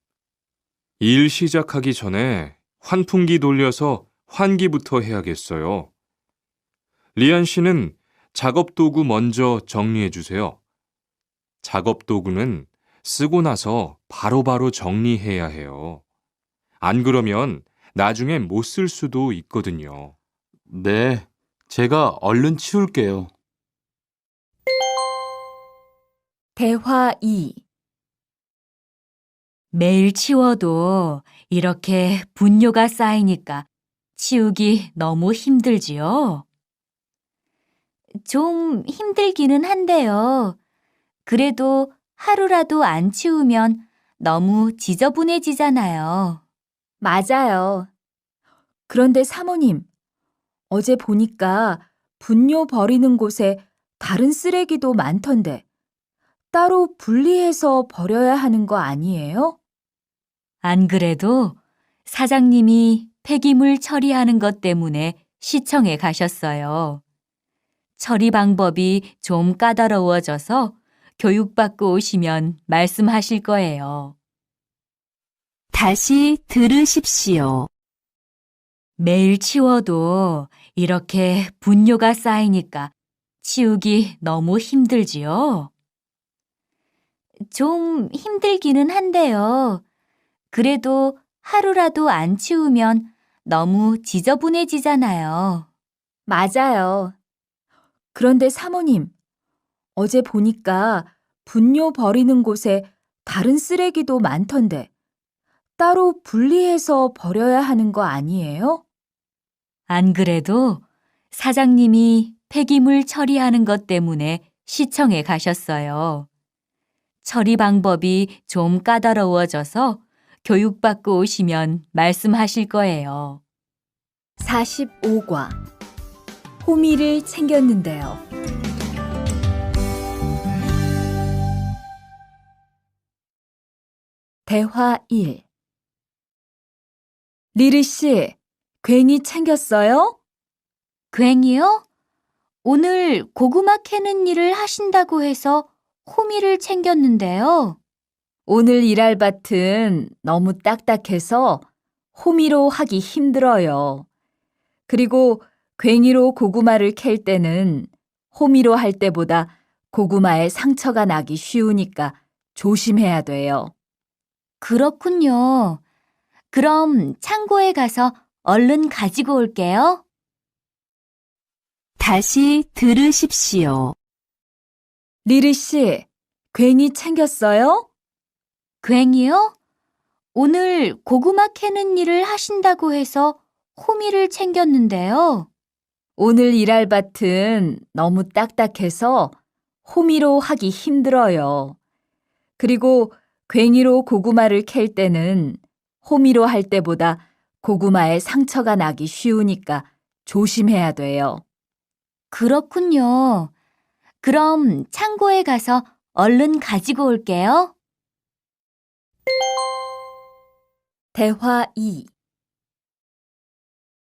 일 시작하기 전에 환풍기 돌려서 환기부터 해야겠어요. 리안 씨는 작업 도구 먼저 정리해 주세요. 작업 도구는 쓰고 나서 바로바로 정리해야 해요. 안 그러면 나중에 못 쓸 수도 있거든요. 네, 제가 얼른 치울게요. 대화 2. 매일 치워도 이렇게 분뇨가 쌓이니까 치우기 너무 힘들지요? 좀 힘들기는 한데요. 그래도 하루라도 안 치우면 너무 지저분해지잖아요. 맞아요. 그런데 사모님, 어제 보니까 분뇨 버리는 곳에 다른 쓰레기도 많던데 따로 분리해서 버려야 하는 거 아니에요? 안 그래도 사장님이 폐기물 처리하는 것 때문에 시청에 가셨어요. 처리 방법이 좀 까다로워져서 교육받고 오시면 말씀하실 거예요. 다시 들으십시오. 매일 치워도 이렇게 분뇨가 쌓이니까 치우기 너무 힘들지요? 좀 힘들기는 한데요. 그래도 하루라도 안 치우면 너무 지저분해지잖아요. 맞아요. 그런데 사모님, 어제 보니까 분뇨 버리는 곳에 다른 쓰레기도 많던데 따로 분리해서 버려야 하는 거 아니에요? 안 그래도 사장님이 폐기물 처리하는 것 때문에 시청에 가셨어요. 처리 방법이 좀 까다로워져서 교육받고 오시면 말씀하실 거예요. 45과 호미를 챙겼는데요. 대화 1. 리르 씨, 괜히 챙겼어요? 괜히요? 오늘 고구마 캐는 일을 하신다고 해서 호미를 챙겼는데요. 오늘 일할 밭은 너무 딱딱해서 호미로 하기 힘들어요. 그리고 괭이로 고구마를 캘 때는 호미로 할 때보다 고구마에 상처가 나기 쉬우니까 조심해야 돼요. 그렇군요. 그럼 창고에 가서 얼른 가지고 올게요. 다시 들으십시오. 리르 씨, 괭이 챙겼어요? 괭이요? 오늘 고구마 캐는 일을 하신다고 해서 호미를 챙겼는데요. 오늘 일할 밭은 너무 딱딱해서 호미로 하기 힘들어요. 그리고 괭이로 고구마를 캘 때는 호미로 할 때보다 고구마에 상처가 나기 쉬우니까 조심해야 돼요. 그렇군요. 그럼 창고에 가서 얼른 가지고 올게요. 대화 2.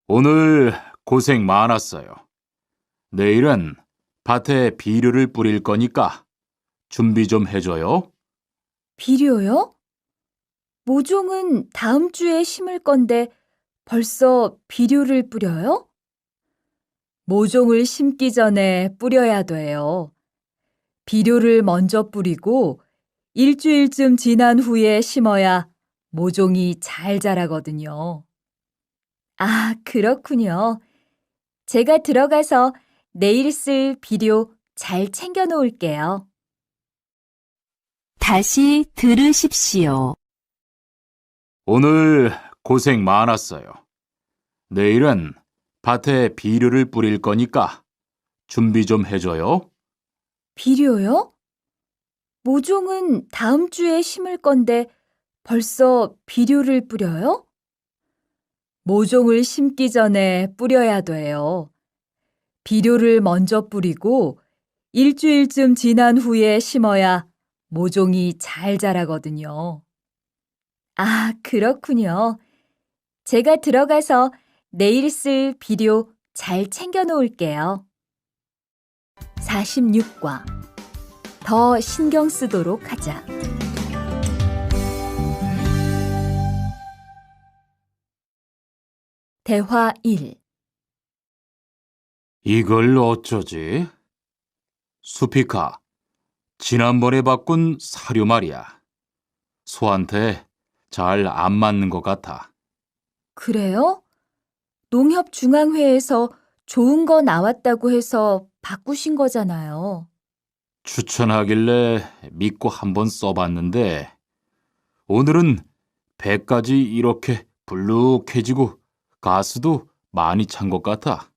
오늘 고생 많았어요. 내일은 밭에 비료를 뿌릴 거니까 준비 좀 해줘요. 비료요? 모종은 다음 주에 심을 건데 벌써 비료를 뿌려요? 모종을 심기 전에 뿌려야 돼요. 비료를 먼저 뿌리고 일주일쯤 지난 후에 심어야 모종이 잘 자라거든요. 아, 그렇군요. 제가 들어가서 내일 쓸 비료 잘 챙겨 놓을게요. 다시 들으십시오. 오늘 고생 많았어요. 내일은 밭에 비료를 뿌릴 거니까 준비 좀 해줘요. 비료요? 모종은 다음 주에 심을 건데 벌써 비료를 뿌려요? 모종을 심기 전에 뿌려야 돼요. 비료를 먼저 뿌리고 일주일쯤 지난 후에 심어야 모종이 잘 자라거든요. 아, 그렇군요. 제가 들어가서 내일 쓸 비료 잘 챙겨 놓을게요. 46과 더 신경 쓰도록 하자. 대화 1. 이걸 어쩌지? 수피카, 지난번에 바꾼 사료 말이야. 소한테 잘 안 맞는 것 같아. 그래요? 농협중앙회에서 좋은 거 나왔다고 해서 바꾸신 거잖아요. 추천하길래 믿고 한번 써봤는데 오늘은 배까지 이렇게 불룩해지고 가스도 많이 찬 것 같아.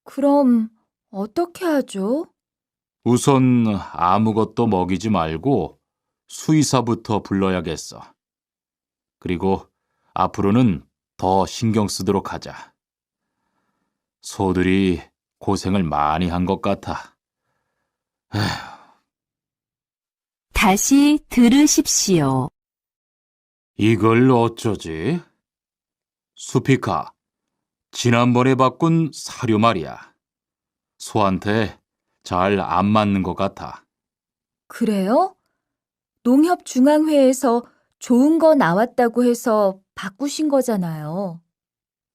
그럼 어떻게 하죠? 우선 아무것도 먹이지 말고 수의사부터 불러야겠어. 그리고 앞으로는 더 신경 쓰도록 하자. 소들이 고생을 많이 한 것 같아. 다시 들으십시오. 이걸 어쩌지? 수피카, 지난번에 바꾼 사료 말이야. 소한테 잘 안 맞는 것 같아. 그래요? 농협중앙회에서 좋은 거 나왔다고 해서 바꾸신 거잖아요.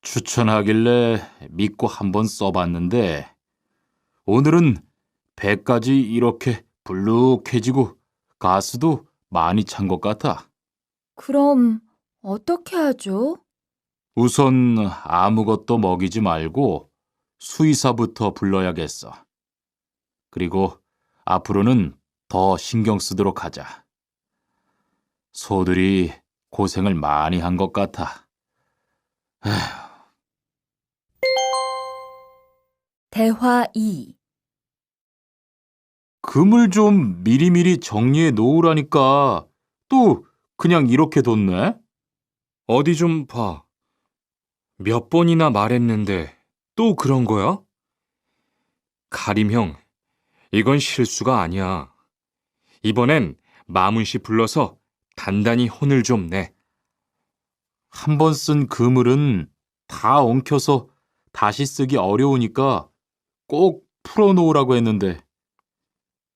추천하길래 믿고 한번 써봤는데 오늘은 배까지 이렇게 불룩해지고 가스도 많이 찬 것 같아. 그럼 어떻게 하죠? 우선 아무것도 먹이지 말고 수의사부터 불러야겠어. 그리고 앞으로는 더 신경 쓰도록 하자. 소들이 고생을 많이 한 것 같아. 대화 2. 금을 좀 미리미리 정리해 놓으라니까 또 그냥 이렇게 뒀네? 어디 좀 봐. 몇 번이나 말했는데 또 그런 거야? 가림 형, 이건 실수가 아니야. 이번엔 마문 씨 불러서 단단히 혼을 좀 내. 한 번 쓴 그물은 다 엉켜서 다시 쓰기 어려우니까 꼭 풀어놓으라고 했는데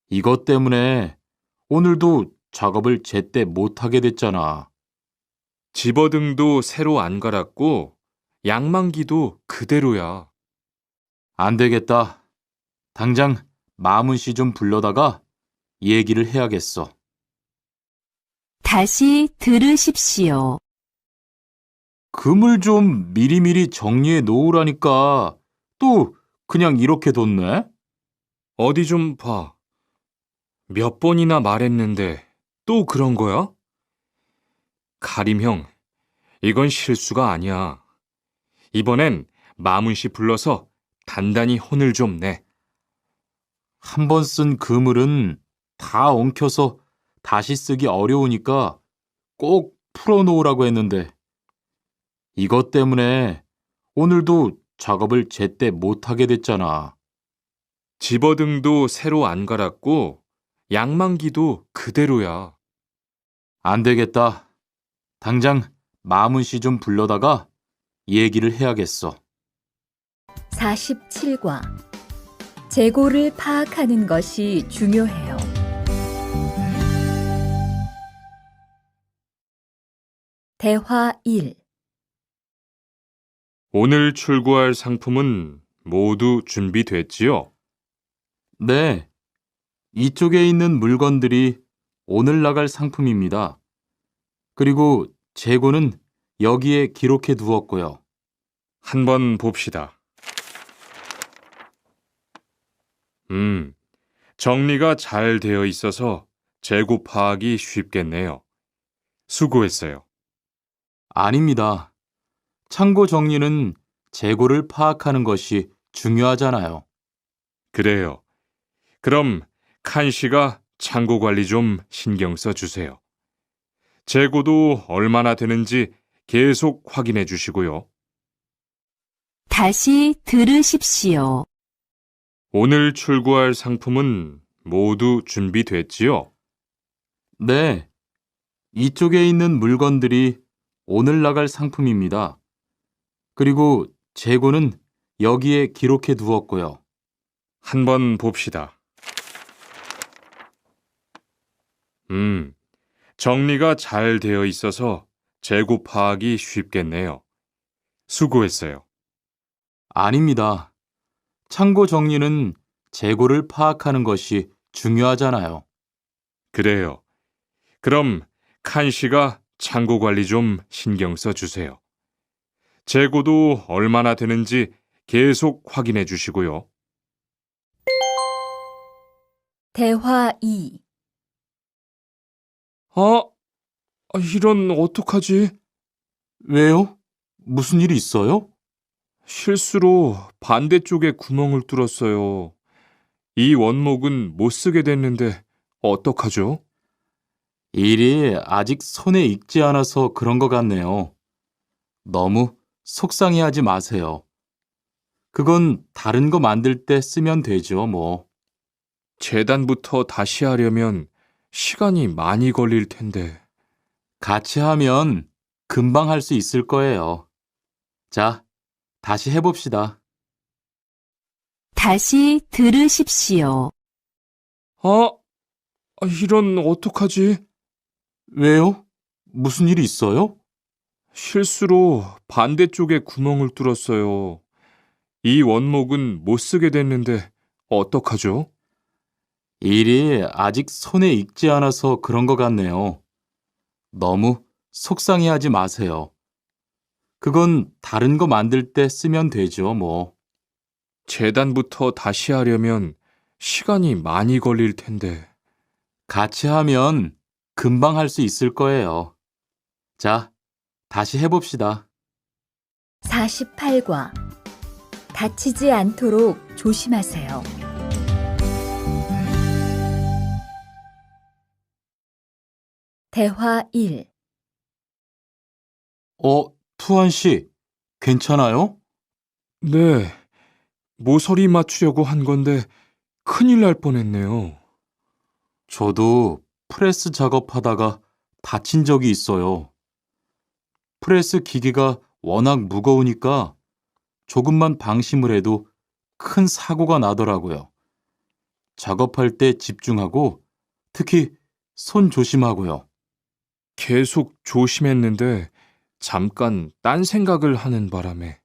이것 때문에 오늘도 작업을 제때 못하게 됐잖아. 집어등도 새로 안 갈았고 양만기도 그대로야. 안 되겠다. 당장 마문 씨 좀 불러다가 얘기를 해야겠어. 다시 들으십시오. 금을 좀 미리미리 정리해 놓으라니까 또 그냥 이렇게 뒀네? 어디 좀 봐. 몇 번이나 말했는데 또 그런 거야? 가림 형, 이건 실수가 아니야. 이번엔 마문 씨 불러서 단단히 혼을 좀 내. 한 번 쓴 그물은 다 엉켜서 다시 쓰기 어려우니까 꼭 풀어놓으라고 했는데 이것 때문에 오늘도 작업을 제때 못하게 됐잖아. 집어등도 새로 안 갈았고 양만기도 그대로야. 안 되겠다. 당장 마문 씨 좀 불러다가 얘기를 해야겠어. 47과 재고를 파악하는 것이 중요해요. 대화 1. 오늘 출고할 상품은 모두 준비됐지요? 네. 이쪽에 있는 물건들이 오늘 나갈 상품입니다. 그리고 재고는 여기에 기록해 두었고요. 한번 봅시다. 정리가 잘 되어 있어서 재고 파악이 쉽겠네요. 수고했어요. 아닙니다. 창고 정리는 재고를 파악하는 것이 중요하잖아요. 그래요. 그럼 칸 씨가 창고 관리 좀 신경 써 주세요. 재고도 얼마나 되는지 계속 확인해 주시고요. 다시 들으십시오. 오늘 출고할 상품은 모두 준비됐지요? 네. 이쪽에 있는 물건들이 오늘 나갈 상품입니다. 그리고 재고는 여기에 기록해 두었고요. 한번 봅시다. 정리가 잘 되어 있어서 재고 파악이 쉽겠네요. 수고했어요. 아닙니다. 창고 정리는 재고를 파악하는 것이 중요하잖아요. 그래요. 그럼 칸 씨가 창고 관리 좀 신경 써 주세요. 재고도 얼마나 되는지 계속 확인해 주시고요. 대화 2. 이런 어떡하지? 왜요? 무슨 일이 있어요? 실수로 반대쪽에 구멍을 뚫었어요. 이 원목은 못 쓰게 됐는데 어떡하죠? 일이 아직 손에 익지 않아서 그런 것 같네요. 너무 속상해하지 마세요. 그건 다른 거 만들 때 쓰면 되죠, 뭐. 재단부터 다시 하려면 시간이 많이 걸릴 텐데. 같이 하면 금방 할 수 있을 거예요. 자, 다시 해봅시다. 다시 들으십시오. 이런 어떡하지? 왜요? 무슨 일이 있어요? 실수로 반대쪽에 구멍을 뚫었어요. 이 원목은 못 쓰게 됐는데 어떡하죠? 일이 아직 손에 익지 않아서 그런 것 같네요. 너무 속상해하지 마세요. 그건 다른 거 만들 때 쓰면 되죠, 뭐. 재단부터 다시 하려면 시간이 많이 걸릴 텐데. 같이 하면 금방 할 수 있을 거예요. 자, 다시 해봅시다. 48과. 다치지 않도록 조심하세요. 대화 1. 투한 씨, 괜찮아요? 네, 모서리 맞추려고 한 건데 큰일 날 뻔했네요. 저도 프레스 작업하다가 다친 적이 있어요. 프레스 기계가 워낙 무거우니까 조금만 방심을 해도 큰 사고가 나더라고요. 작업할 때 집중하고 특히 손 조심하고요. 계속 조심했는데 잠깐 딴 생각을 하는 바람에.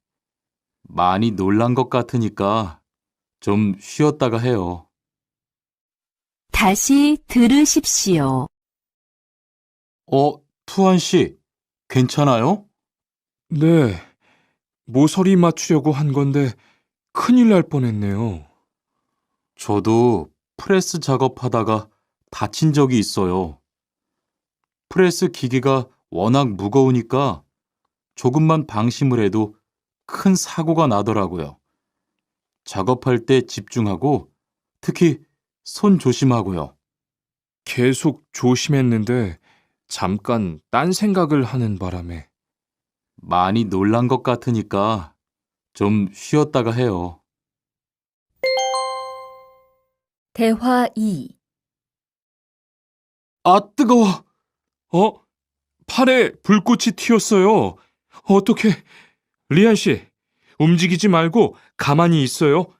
많이 놀란 것 같으니까 좀 쉬었다가 해요. 다시 들으십시오. 투한 씨, 괜찮아요? 네, 모서리 맞추려고 한 건데 큰일 날 뻔했네요. 저도 프레스 작업하다가 다친 적이 있어요. 프레스 기계가 워낙 무거우니까 조금만 방심을 해도 큰 사고가 나더라고요. 작업할 때 집중하고 특히 손 조심하고요. 계속 조심했는데 잠깐 딴 생각을 하는 바람에. 많이 놀란 것 같으니까 좀 쉬었다가 해요. 대화 2. 뜨거워! 팔에 불꽃이 튀었어요. 어떻게? 리안 씨, 움직이지 말고 가만히 있어요.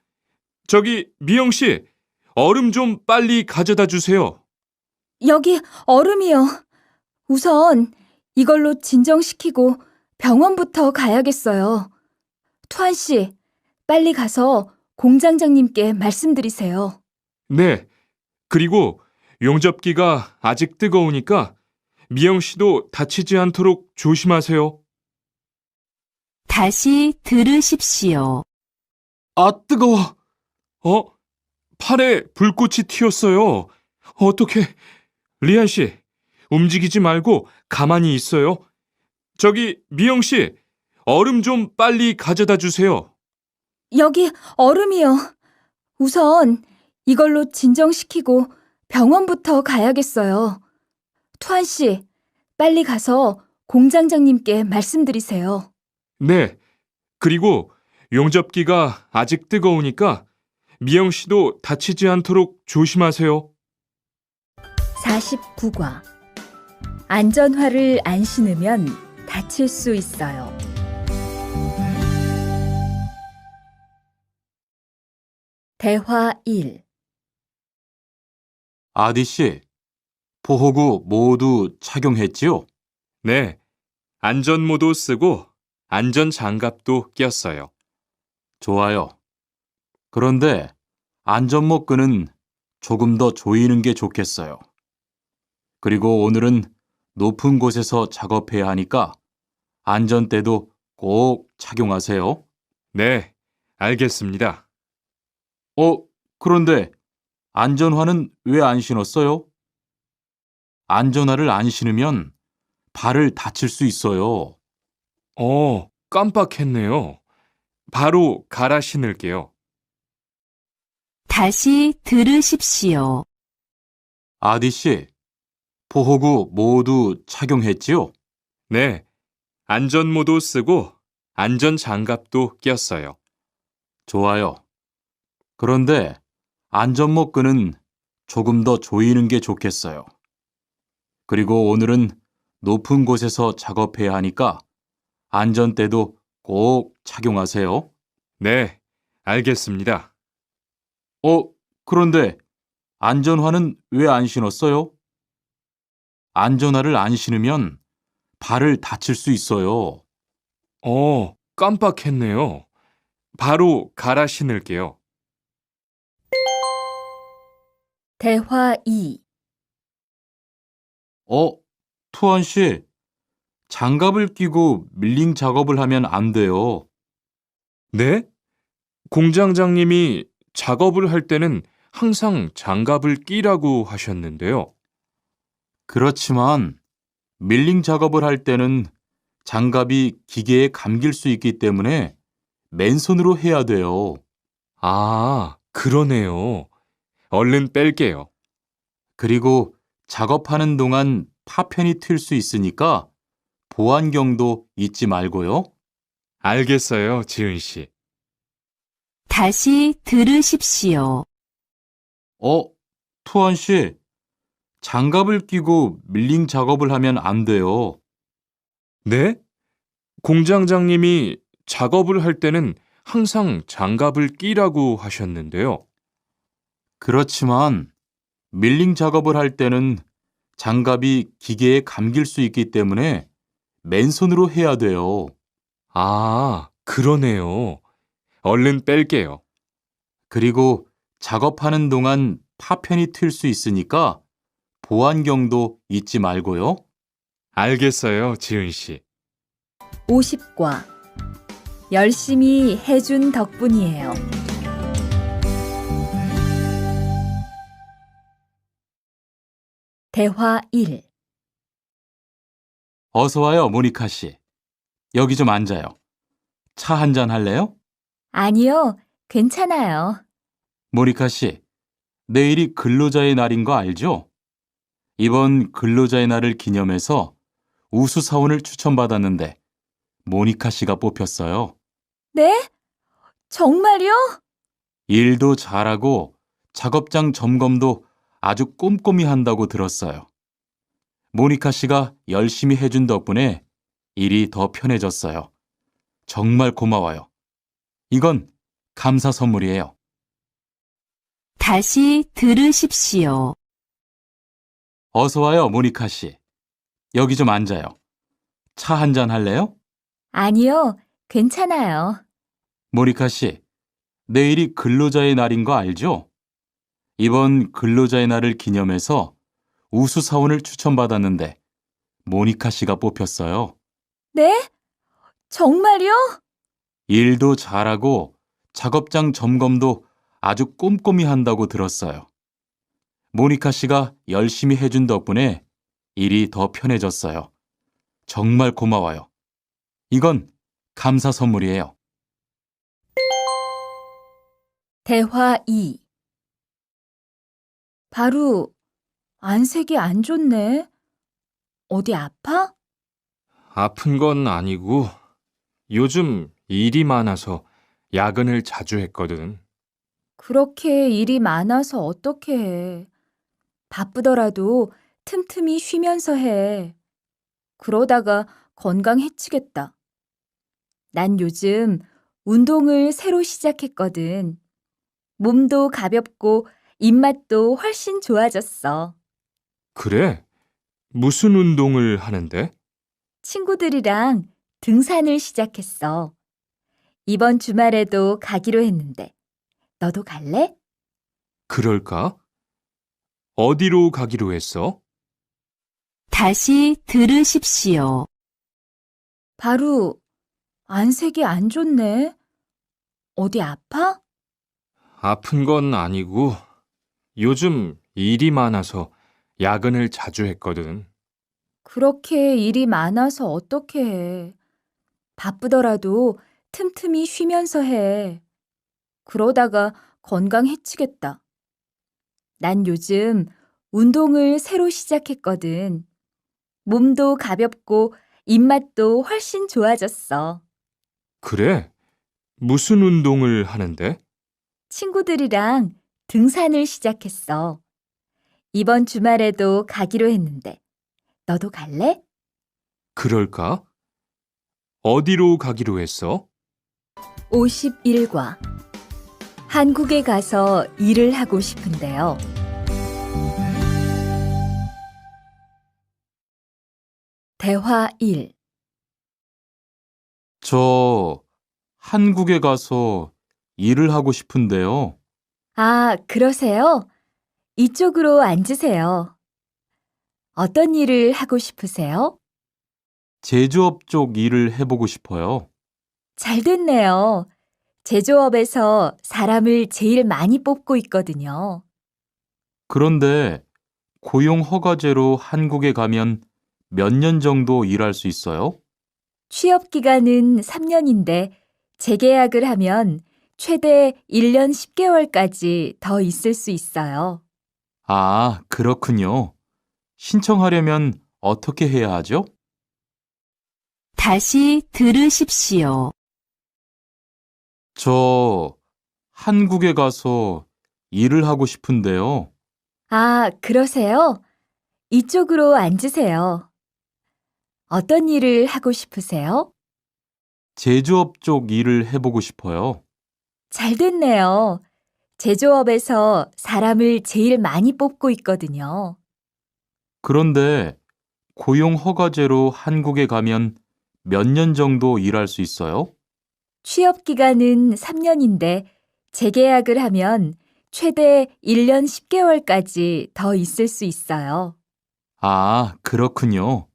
저기 미영 씨, 얼음 좀 빨리 가져다 주세요. 여기 얼음이요. 우선 이걸로 진정시키고 병원부터 가야겠어요. 투한 씨, 빨리 가서 공장장님께 말씀드리세요. 네. 그리고 용접기가 아직 뜨거우니까 미영 씨도 다치지 않도록 조심하세요. 다시 들으십시오. 뜨거워! 팔에 불꽃이 튀었어요. 어떻게? 리안 씨, 움직이지 말고 가만히 있어요. 저기 미영 씨, 얼음 좀 빨리 가져다 주세요. 여기 얼음이요. 우선 이걸로 진정시키고 병원부터 가야겠어요. 투한 씨, 빨리 가서 공장장님께 말씀드리세요. 네. 그리고 용접기가 아직 뜨거우니까 미영 씨도 다치지 않도록 조심하세요. 49과. 안전화를 안 신으면 다칠 수 있어요. 대화 1. 아디 씨, 보호구 모두 착용했지요? 네, 안전모도 쓰고 안전장갑도 꼈어요. 좋아요. 그런데 안전모 끈은 조금 더 조이는 게 좋겠어요. 그리고 오늘은 높은 곳에서 작업해야 하니까 안전대도 꼭 착용하세요. 네, 알겠습니다. 그런데 안전화는 왜 안 신었어요? 안전화를 안 신으면 발을 다칠 수 있어요. 깜빡했네요. 바로 갈아 신을게요. 다시 들으십시오. 아디 씨, 보호구 모두 착용했지요? 네, 안전모도 쓰고 안전장갑도 꼈어요. 좋아요. 그런데 안전모 끈은 조금 더 조이는 게 좋겠어요. 그리고 오늘은 높은 곳에서 작업해야 하니까 안전대도 꼭 착용하세요. 네, 알겠습니다. 그런데 안전화는 왜 안 신었어요? 안전화를 안 신으면 발을 다칠 수 있어요. 깜빡했네요. 바로 갈아 신을게요. 대화 2. 투원 씨, 장갑을 끼고 밀링 작업을 하면 안 돼요. 네? 공장장님이 작업을 할 때는 항상 장갑을 끼라고 하셨는데요. 그렇지만 밀링 작업을 할 때는 장갑이 기계에 감길 수 있기 때문에 맨손으로 해야 돼요. 아, 그러네요. 얼른 뺄게요. 그리고 작업하는 동안 파편이 튈 수 있으니까 보안경도 잊지 말고요. 알겠어요, 지은 씨. 다시 들으십시오. 투원 씨, 장갑을 끼고 밀링 작업을 하면 안 돼요. 네? 공장장님이 작업을 할 때는 항상 장갑을 끼라고 하셨는데요. 그렇지만 밀링 작업을 할 때는 장갑이 기계에 감길 수 있기 때문에 맨손으로 해야 돼요. 아, 그러네요. 얼른 뺄게요. 그리고 작업하는 동안 파편이 튈 수 있으니까 보안경도 잊지 말고요. 알겠어요, 지은 씨. 50과. 열심히 해준 덕분이에요. 대화 1. 어서 와요, 모니카 씨. 여기 좀 앉아요. 차 한 잔 할래요? 아니요, 괜찮아요. 모니카 씨, 내일이 근로자의 날인 거 알죠? 이번 근로자의 날을 기념해서 우수사원을 추천받았는데 모니카 씨가 뽑혔어요. 네? 정말요? 일도 잘하고 작업장 점검도 아주 꼼꼼히 한다고 들었어요. 모니카 씨가 열심히 해준 덕분에 일이 더 편해졌어요. 정말 고마워요. 이건 감사 선물이에요. 다시 들으십시오. 어서 와요, 모니카 씨. 여기 좀 앉아요. 차 한 잔 할래요? 아니요, 괜찮아요. 모니카 씨, 내일이 근로자의 날인 거 알죠? 이번 근로자의 날을 기념해서 우수사원을 추천받았는데 모니카 씨가 뽑혔어요. 네? 정말요? 일도 잘하고 작업장 점검도 아주 꼼꼼히 한다고 들었어요. 모니카 씨가 열심히 해준 덕분에 일이 더 편해졌어요. 정말 고마워요. 이건 감사 선물이에요. 대화 2. 바로 안색이 안 좋네. 어디 아파? 아픈 건 아니고 요즘 일이 많아서 야근을 자주 했거든. 그렇게 일이 많아서 어떻게 해. 바쁘더라도 틈틈이 쉬면서 해. 그러다가 건강 해치겠다. 난 요즘 운동을 새로 시작했거든. 몸도 가볍고 입맛도 훨씬 좋아졌어. 그래? 무슨 운동을 하는데? 친구들이랑 등산을 시작했어. 이번 주말에도 가기로 했는데, 너도 갈래? 그럴까? 어디로 가기로 했어? 다시 들으십시오. 바로 안색이 안 좋네. 어디 아파? 아픈 건 아니고 요즘 일이 많아서 야근을 자주 했거든. 그렇게 일이 많아서 어떻게 해. 바쁘더라도 틈틈이 쉬면서 해. 그러다가 건강 해치겠다. 난 요즘 운동을 새로 시작했거든. 몸도 가볍고 입맛도 훨씬 좋아졌어. 그래? 무슨 운동을 하는데? 친구들이랑 등산을 시작했어. 이번 주말에도 가기로 했는데, 너도 갈래? 그럴까? 어디로 가기로 했어? 51과 한국에 가서 일을 하고 싶은데요. 대화 1. 저 한국에 가서 일을 하고 싶은데요. 아, 그러세요? 이쪽으로 앉으세요. 어떤 일을 하고 싶으세요? 제조업 쪽 일을 해보고 싶어요. 잘 됐네요. 제조업에서 사람을 제일 많이 뽑고 있거든요. 그런데 고용 허가제로 한국에 가면 몇 년 정도 일할 수 있어요? 취업 기간은 3년인데 재계약을 하면 최대 1년 10개월까지 더 있을 수 있어요. 아, 그렇군요. 신청하려면 어떻게 해야 하죠? 다시 들으십시오. 저 한국에 가서 일을 하고 싶은데요. 아, 그러세요? 이쪽으로 앉으세요. 어떤 일을 하고 싶으세요? 제조업 쪽 일을 해보고 싶어요. 잘 됐네요. 제조업에서 사람을 제일 많이 뽑고 있거든요. 그런데 고용 허가제로 한국에 가면 몇 년 정도 일할 수 있어요? 취업 기간은 3년인데 재계약을 하면 최대 1년 10개월까지 더 있을 수 있어요. 아, 그렇군요.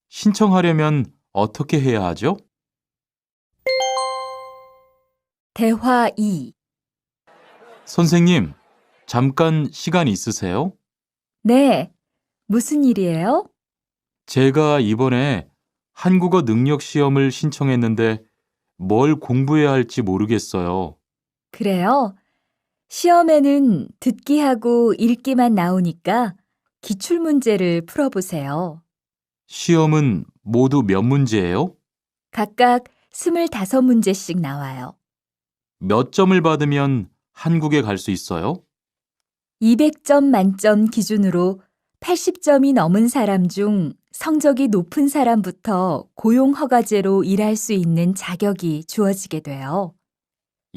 신청하려면 어떻게 해야 하죠? 대화 2. 선생님, 잠깐 시간 있으세요? 네, 무슨 일이에요? 제가 이번에 한국어 능력 시험을 신청했는데 뭘 공부해야 할지 모르겠어요. 그래요? 시험에는 듣기하고 읽기만 나오니까 기출문제를 풀어보세요. 시험은 모두 몇 문제예요? 각각 25문제씩 나와요. 몇 점을 받으면 한국에 갈 수 있어요? 200점 만점 기준으로 80점이 넘은 사람 중 성적이 높은 사람부터 고용허가제로 일할 수 있는 자격이 주어지게 돼요.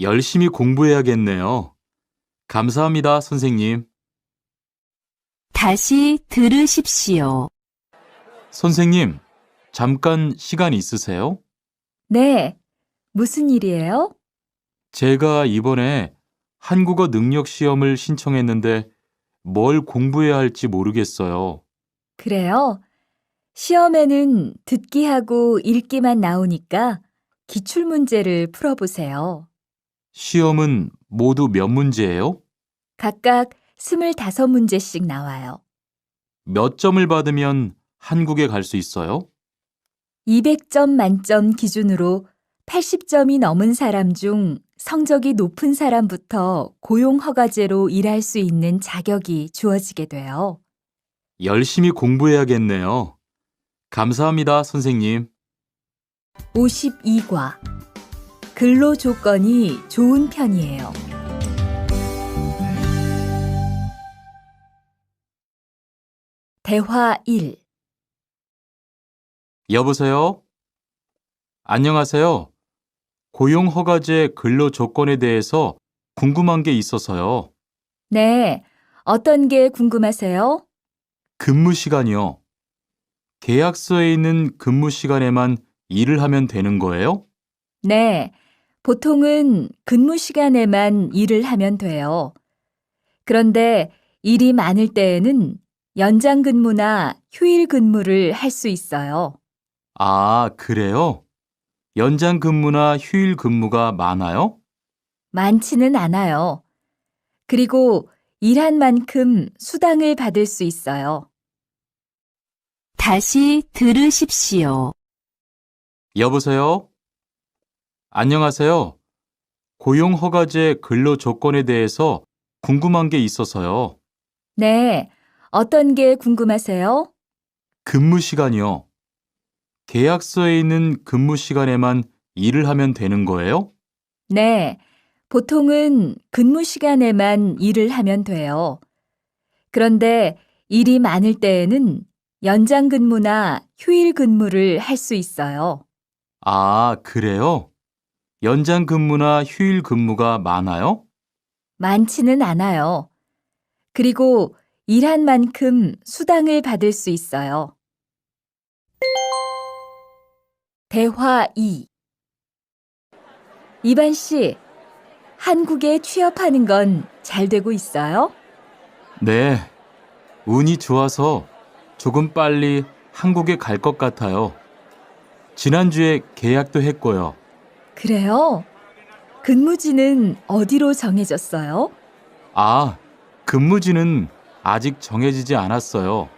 열심히 공부해야겠네요. 감사합니다, 선생님. 다시 들으십시오. 선생님, 잠깐 시간 있으세요? 네, 무슨 일이에요? 제가 이번에 한국어 능력 시험을 신청했는데 뭘 공부해야 할지 모르겠어요. 그래요? 시험에는 듣기하고 읽기만 나오니까 기출문제를 풀어보세요. 시험은 모두 몇 문제예요? 각각 25문제씩 나와요. 몇 점을 받으면 한국에 갈 수 있어요? 200점 만점 기준으로 80점이 넘은 사람 중 성적이 높은 사람부터 고용허가제로 일할 수 있는 자격이 주어지게 돼요. 열심히 공부해야겠네요. 감사합니다, 선생님. 52과 근로 조건이 좋은 편이에요. 대화 1. 여보세요? 안녕하세요. 고용허가제 근로 조건에 대해서 궁금한 게 있어서요. 네, 어떤 게 궁금하세요? 근무 시간이요. 계약서에 있는 근무 시간에만 일을 하면 되는 거예요? 네, 보통은 근무 시간에만 일을 하면 돼요. 그런데 일이 많을 때에는 연장 근무나 휴일 근무를 할 수 있어요. 아, 그래요? 연장 근무나 휴일 근무가 많아요? 많지는 않아요. 그리고 일한 만큼 수당을 받을 수 있어요. 다시 들으십시오. 여보세요? 안녕하세요. 고용허가제 근로 조건에 대해서 궁금한 게 있어서요. 네, 어떤 게 궁금하세요? 근무 시간이요. 계약서에 있는 근무 시간에만 일을 하면 되는 거예요? 네, 보통은 근무 시간에만 일을 하면 돼요. 그런데 일이 많을 때에는 연장 근무나 휴일 근무를 할 수 있어요. 아, 그래요? 연장 근무나 휴일 근무가 많아요? 많지는 않아요. 그리고 일한 만큼 수당을 받을 수 있어요. 대화 2. 이반 씨, 한국에 취업하는 건 잘 되고 있어요? 네, 운이 좋아서 조금 빨리 한국에 갈 것 같아요. 지난주에 계약도 했고요. 그래요? 근무지는 어디로 정해졌어요? 아, 근무지는 아직 정해지지 않았어요.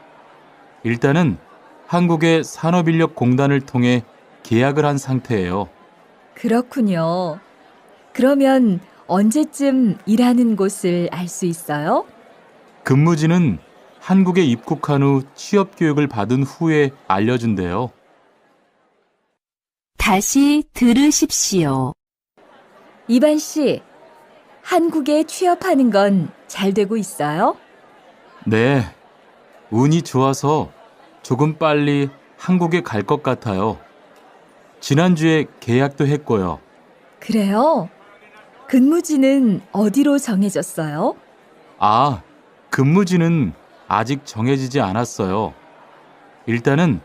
일단은 한국의 산업인력공단을 통해 계약을 한 상태예요. 그렇군요. 그러면 언제쯤 일하는 곳을 알 수 있어요? 근무지는 한국에 입국한 후 취업 교육을 받은 후에 알려준대요. 다시 들으십시오. 이반 씨, 한국에 취업하는 건 잘 되고 있어요? 네, 운이 좋아서 조금 빨리 한국에 갈 것 같아요. 지난주에 계약도 했고요. 그래요? 근무지는 어디로 정해졌어요? 아, 근무지는 아직 정해지지 않았어요. 일단은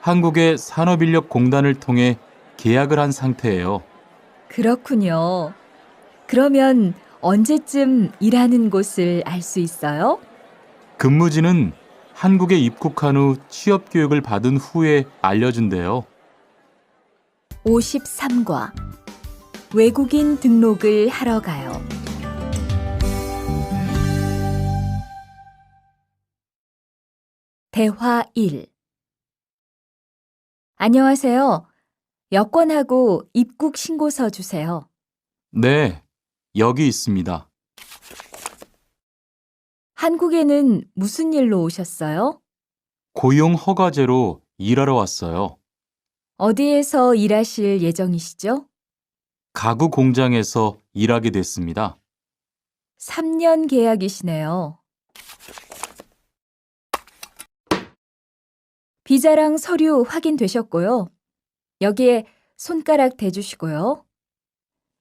한국의 산업인력공단을 통해 계약을 한 상태예요. 그렇군요. 그러면 언제쯤 일하는 곳을 알 수 있어요? 근무지는 한국에 입국한 후 취업 교육을 받은 후에 알려준대요. 53과 외국인 등록을 하러 가요. 대화 1. 안녕하세요. 여권하고 입국 신고서 주세요. 네, 여기 있습니다. 한국에는 무슨 일로 오셨어요? 고용 허가제로 일하러 왔어요. 어디에서 일하실 예정이시죠? 가구 공장에서 일하게 됐습니다. 3년 계약이시네요. 비자랑 서류 확인되셨고요. 여기에 손가락 대주시고요.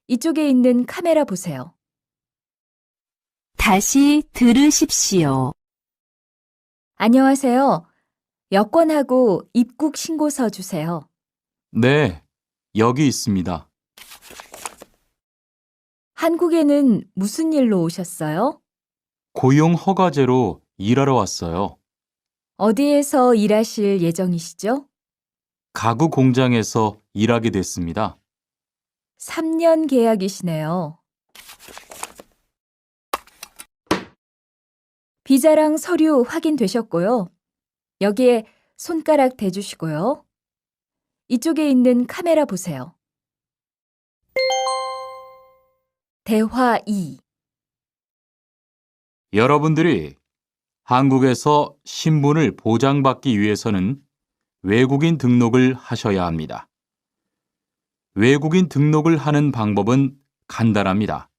이쪽에 있는 카메라 보세요. 다시 들으십시오. 안녕하세요. 여권하고 입국 신고서 주세요. 네, 여기 있습니다. 한국에는 무슨 일로 오셨어요? 고용 허가제로 일하러 왔어요. 어디에서 일하실 예정이시죠? 가구 공장에서 일하게 됐습니다. 3년 계약이시네요. 비자랑 서류 확인되셨고요. 여기에 손가락 대주시고요. 이쪽에 있는 카메라 보세요. 대화 2. 여러분들이 한국에서 신분을 보장받기 위해서는 외국인 등록을 하셔야 합니다. 외국인 등록을 하는 방법은 간단합니다.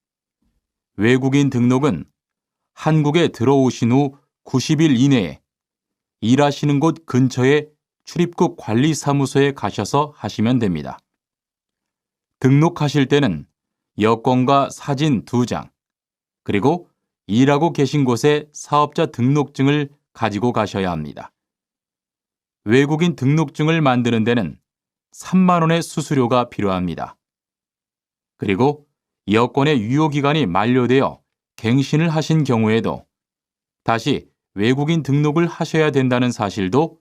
외국인 등록은 한국에 들어오신 후 90일 이내에 일하시는 곳 근처의 출입국 관리사무소에 가셔서 하시면 됩니다. 등록하실 때는 여권과 사진 2장, 그리고 일하고 계신 곳의 사업자 등록증을 가지고 가셔야 합니다. 외국인 등록증을 만드는 데는 3만 원의 수수료가 필요합니다. 그리고 여권의 유효기간이 만료되어 갱신을 하신 경우에도 다시 외국인 등록을 하셔야 된다는 사실도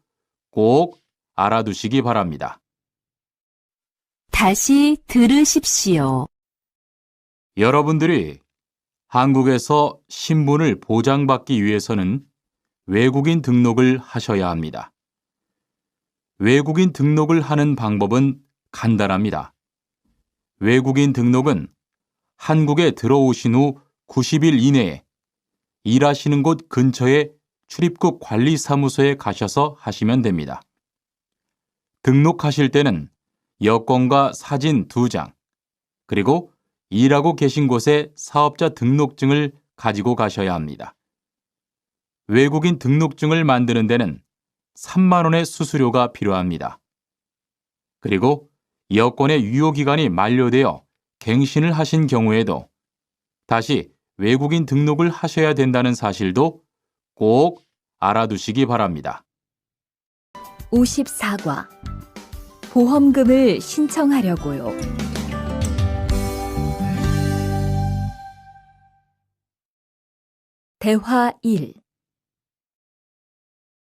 꼭 알아두시기 바랍니다. 다시 들으십시오. 여러분들이 한국에서 신분을 보장받기 위해서는 외국인 등록을 하셔야 합니다. 외국인 등록을 하는 방법은 간단합니다. 외국인 등록은 한국에 들어오신 후 90일 이내에 일하시는 곳 근처의 출입국 관리사무소에 가셔서 하시면 됩니다. 등록하실 때는 여권과 사진 2장, 그리고 일하고 계신 곳의 사업자 등록증을 가지고 가셔야 합니다. 외국인 등록증을 만드는 데는 3만 원의 수수료가 필요합니다. 그리고 여권의 유효기간이 만료되어 갱신을 하신 경우에도 다시 외국인 등록을 하셔야 된다는 사실도 꼭 알아두시기 바랍니다. 54과 보험금을 신청하려고요. 대화 1.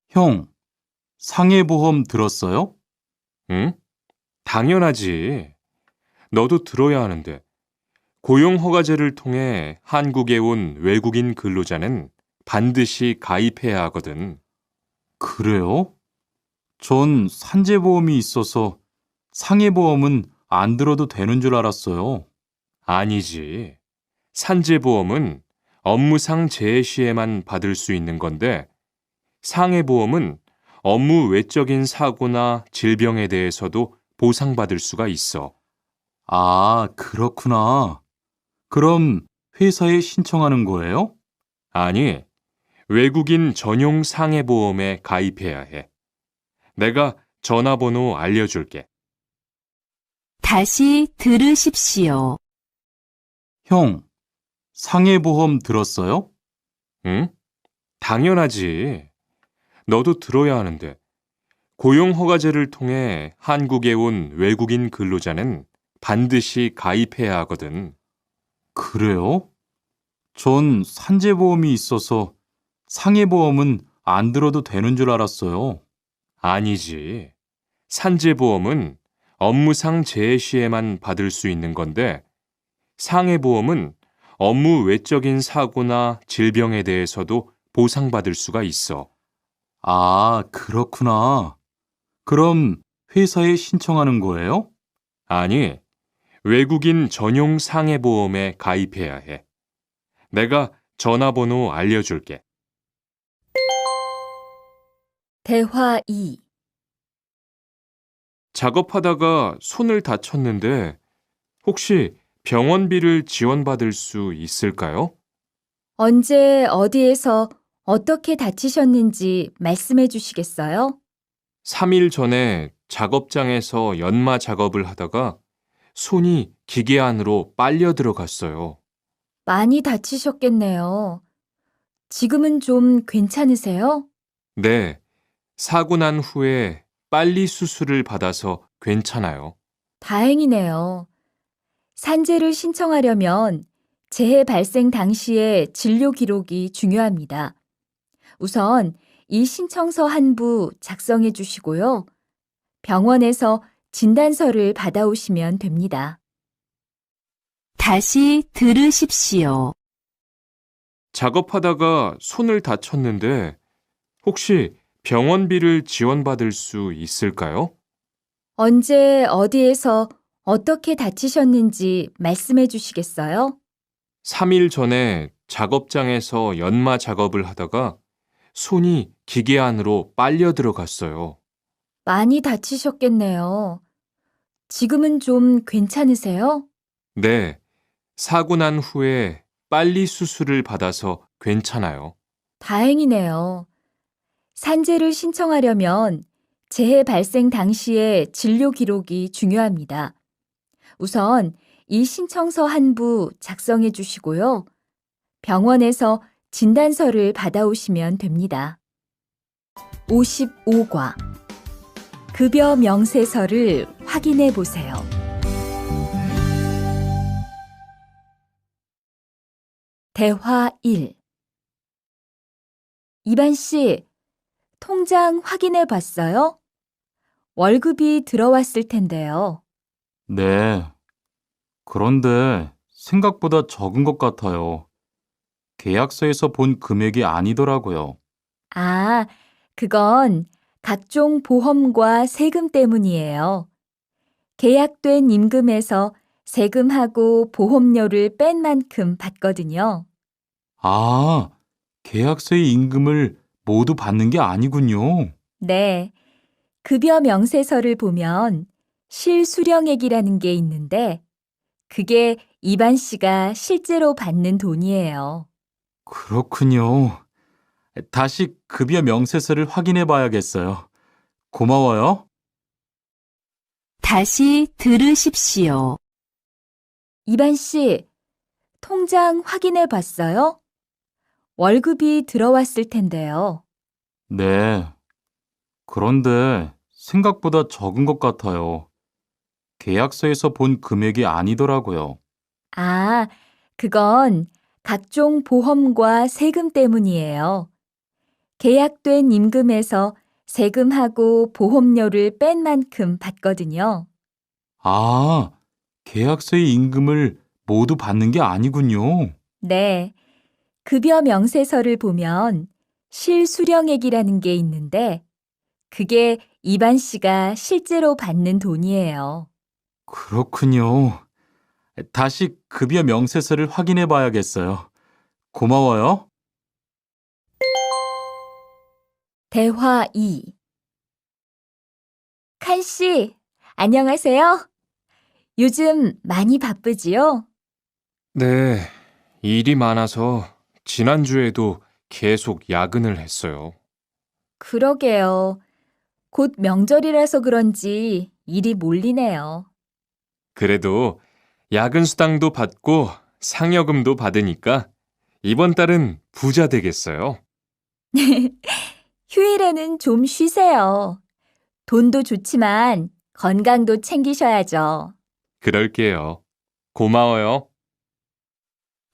형, 상해보험 들었어요? 응? 당연하지. 너도 들어야 하는데. 고용허가제를 통해 한국에 온 외국인 근로자는 반드시 가입해야 하거든. 그래요? 전 산재보험이 있어서 상해보험은 안 들어도 되는 줄 알았어요. 아니지. 산재보험은 업무상 재해 시에만 받을 수 있는 건데, 상해보험은 업무 외적인 사고나 질병에 대해서도 보상받을 수가 있어. 아, 그렇구나. 그럼 회사에 신청하는 거예요? 아니, 외국인 전용 상해보험에 가입해야 해. 내가 전화번호 알려줄게. 다시 들으십시오. 형, 상해보험 들었어요? 응? 당연하지. 너도 들어야 하는데. 고용허가제를 통해 한국에 온 외국인 근로자는 반드시 가입해야 하거든. 그래요? 전 산재보험이 있어서 상해보험은 안 들어도 되는 줄 알았어요. 아니지. 산재보험은 업무상 재해 시에만 받을 수 있는 건데, 상해보험은 업무 외적인 사고나 질병에 대해서도 보상받을 수가 있어. 아, 그렇구나. 그럼 회사에 신청하는 거예요? 아니, 외국인 전용 상해보험에 가입해야 해. 내가 전화번호 알려줄게. 대화 2. 작업하다가 손을 다쳤는데 혹시 병원비를 지원받을 수 있을까요? 언제 어디에서 어떻게 다치셨는지 말씀해 주시겠어요? 3일 전에 작업장에서 연마 작업을 하다가 손이 기계 안으로 빨려 들어갔어요. 많이 다치셨겠네요. 지금은 좀 괜찮으세요? 네, 사고 난 후에 빨리 수술을 받아서 괜찮아요. 다행이네요. 산재를 신청하려면 재해 발생 당시의 진료 기록이 중요합니다. 우선 이 신청서 한 부 작성해 주시고요. 병원에서 진단서를 받아오시면 됩니다. 다시 들으십시오. 작업하다가 손을 다쳤는데 혹시 병원비를 지원받을 수 있을까요? 언제 어디에서 어떻게 다치셨는지 말씀해 주시겠어요? 3일 전에 작업장에서 연마 작업을 하다가 손이 기계 안으로 빨려 들어갔어요. 많이 다치셨겠네요. 지금은 좀 괜찮으세요? 네, 사고 난 후에 빨리 수술을 받아서 괜찮아요. 다행이네요. 산재를 신청하려면 재해 발생 당시의 진료 기록이 중요합니다. 우선 이 신청서 한 부 작성해 주시고요. 병원에서 진단서를 받아오시면 됩니다. 55과 급여 명세서를 확인해 보세요. 대화 1. 이반 씨, 통장 확인해 봤어요? 월급이 들어왔을 텐데요. 네. 그런데 생각보다 적은 것 같아요. 계약서에서 본 금액이 아니더라고요. 아, 그건 각종 보험과 세금 때문이에요. 계약된 임금에서 세금하고 보험료를 뺀 만큼 받거든요. 아, 계약서의 임금을 모두 받는 게 아니군요. 네. 급여 명세서를 보면 실수령액이라는 게 있는데 그게 이반 씨가 실제로 받는 돈이에요. 그렇군요. 다시 급여 명세서를 확인해 봐야겠어요. 고마워요. 다시 들으십시오. 이반 씨, 통장 확인해 봤어요? 월급이 들어왔을 텐데요. 네. 그런데 생각보다 적은 것 같아요. 계약서에서 본 금액이 아니더라고요. 아, 그건 각종 보험과 세금 때문이에요. 계약된 임금에서 세금하고 보험료를 뺀 만큼 받거든요. 아, 계약서의 임금을 모두 받는 게 아니군요. 네. 급여 명세서를 보면 실수령액이라는 게 있는데 그게 이반 씨가 실제로 받는 돈이에요. 그렇군요. 다시 급여 명세서를 확인해 봐야겠어요. 고마워요. 대화 2. 칸 씨, 안녕하세요. 요즘 많이 바쁘지요? 네, 일이 많아서 지난주에도 계속 야근을 했어요. 그러게요. 곧 명절이라서 그런지 일이 몰리네요. 그래도 야근 수당도 받고 상여금도 받으니까 이번 달은 부자 되겠어요. 휴일에는 좀 쉬세요. 돈도 좋지만 건강도 챙기셔야죠. 그럴게요. 고마워요.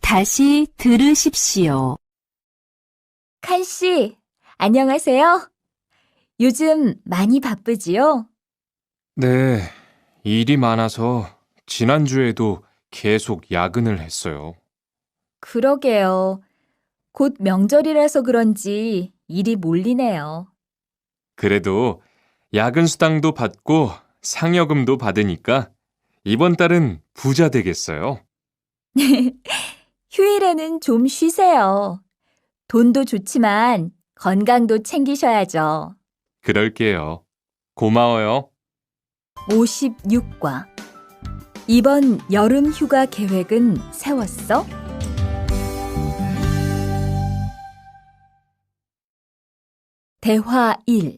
다시 들으십시오. 칸 씨, 안녕하세요. 요즘 많이 바쁘지요? 네, 일이 많아서 지난주에도 계속 야근을 했어요. 그러게요. 곧 명절이라서 그런지 일이 몰리네요. 그래도 야근 수당도 받고 상여금도 받으니까 이번 달은 부자 되겠어요. 휴일에는 좀 쉬세요. 돈도 좋지만 건강도 챙기셔야죠. 그럴게요. 고마워요. 56과 이번 여름 휴가 계획은 세웠어? 대화 1.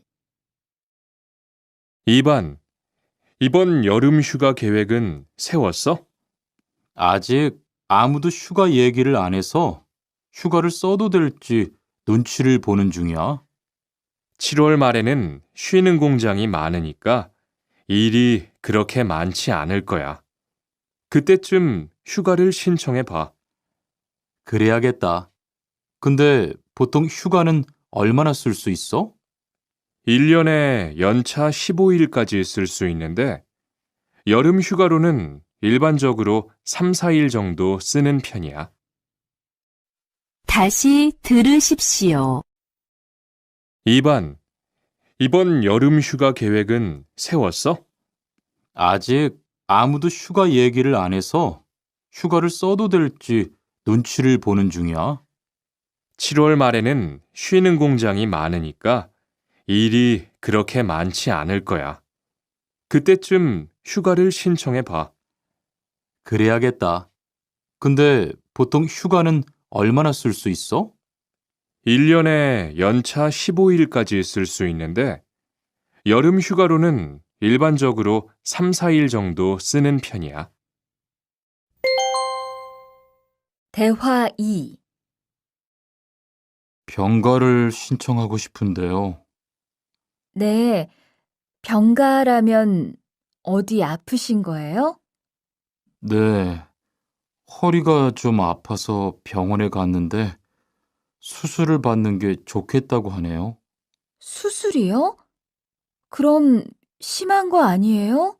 2반, 이번 여름 휴가 계획은 세웠어? 아직 아무도 휴가 얘기를 안 해서 휴가를 써도 될지 눈치를 보는 중이야. 7월 말에는 쉬는 공장이 많으니까 일이 그렇게 많지 않을 거야. 그때쯤 휴가를 신청해 봐. 그래야겠다. 근데 보통 휴가는 얼마나 쓸 수 있어? 1년에 연차 15일까지 쓸 수 있는데 여름 휴가로는 일반적으로 3, 4일 정도 쓰는 편이야. 다시 들으십시오. 2반, 이번 여름 휴가 계획은 세웠어? 아직 아무도 휴가 얘기를 안 해서 휴가를 써도 될지 눈치를 보는 중이야. 7월 말에는 쉬는 공장이 많으니까 일이 그렇게 많지 않을 거야. 그때쯤 휴가를 신청해 봐. 그래야겠다. 근데 보통 휴가는 얼마나 쓸 수 있어? 1년에 연차 15일까지 쓸 수 있는데 여름 휴가로는 일반적으로 3, 4일 정도 쓰는 편이야. 대화 2. 병가를 신청하고 싶은데요. 네, 병가라면 어디 아프신 거예요? 네, 허리가 좀 아파서 병원에 갔는데 수술을 받는 게 좋겠다고 하네요. 수술이요? 그럼 심한 거 아니에요?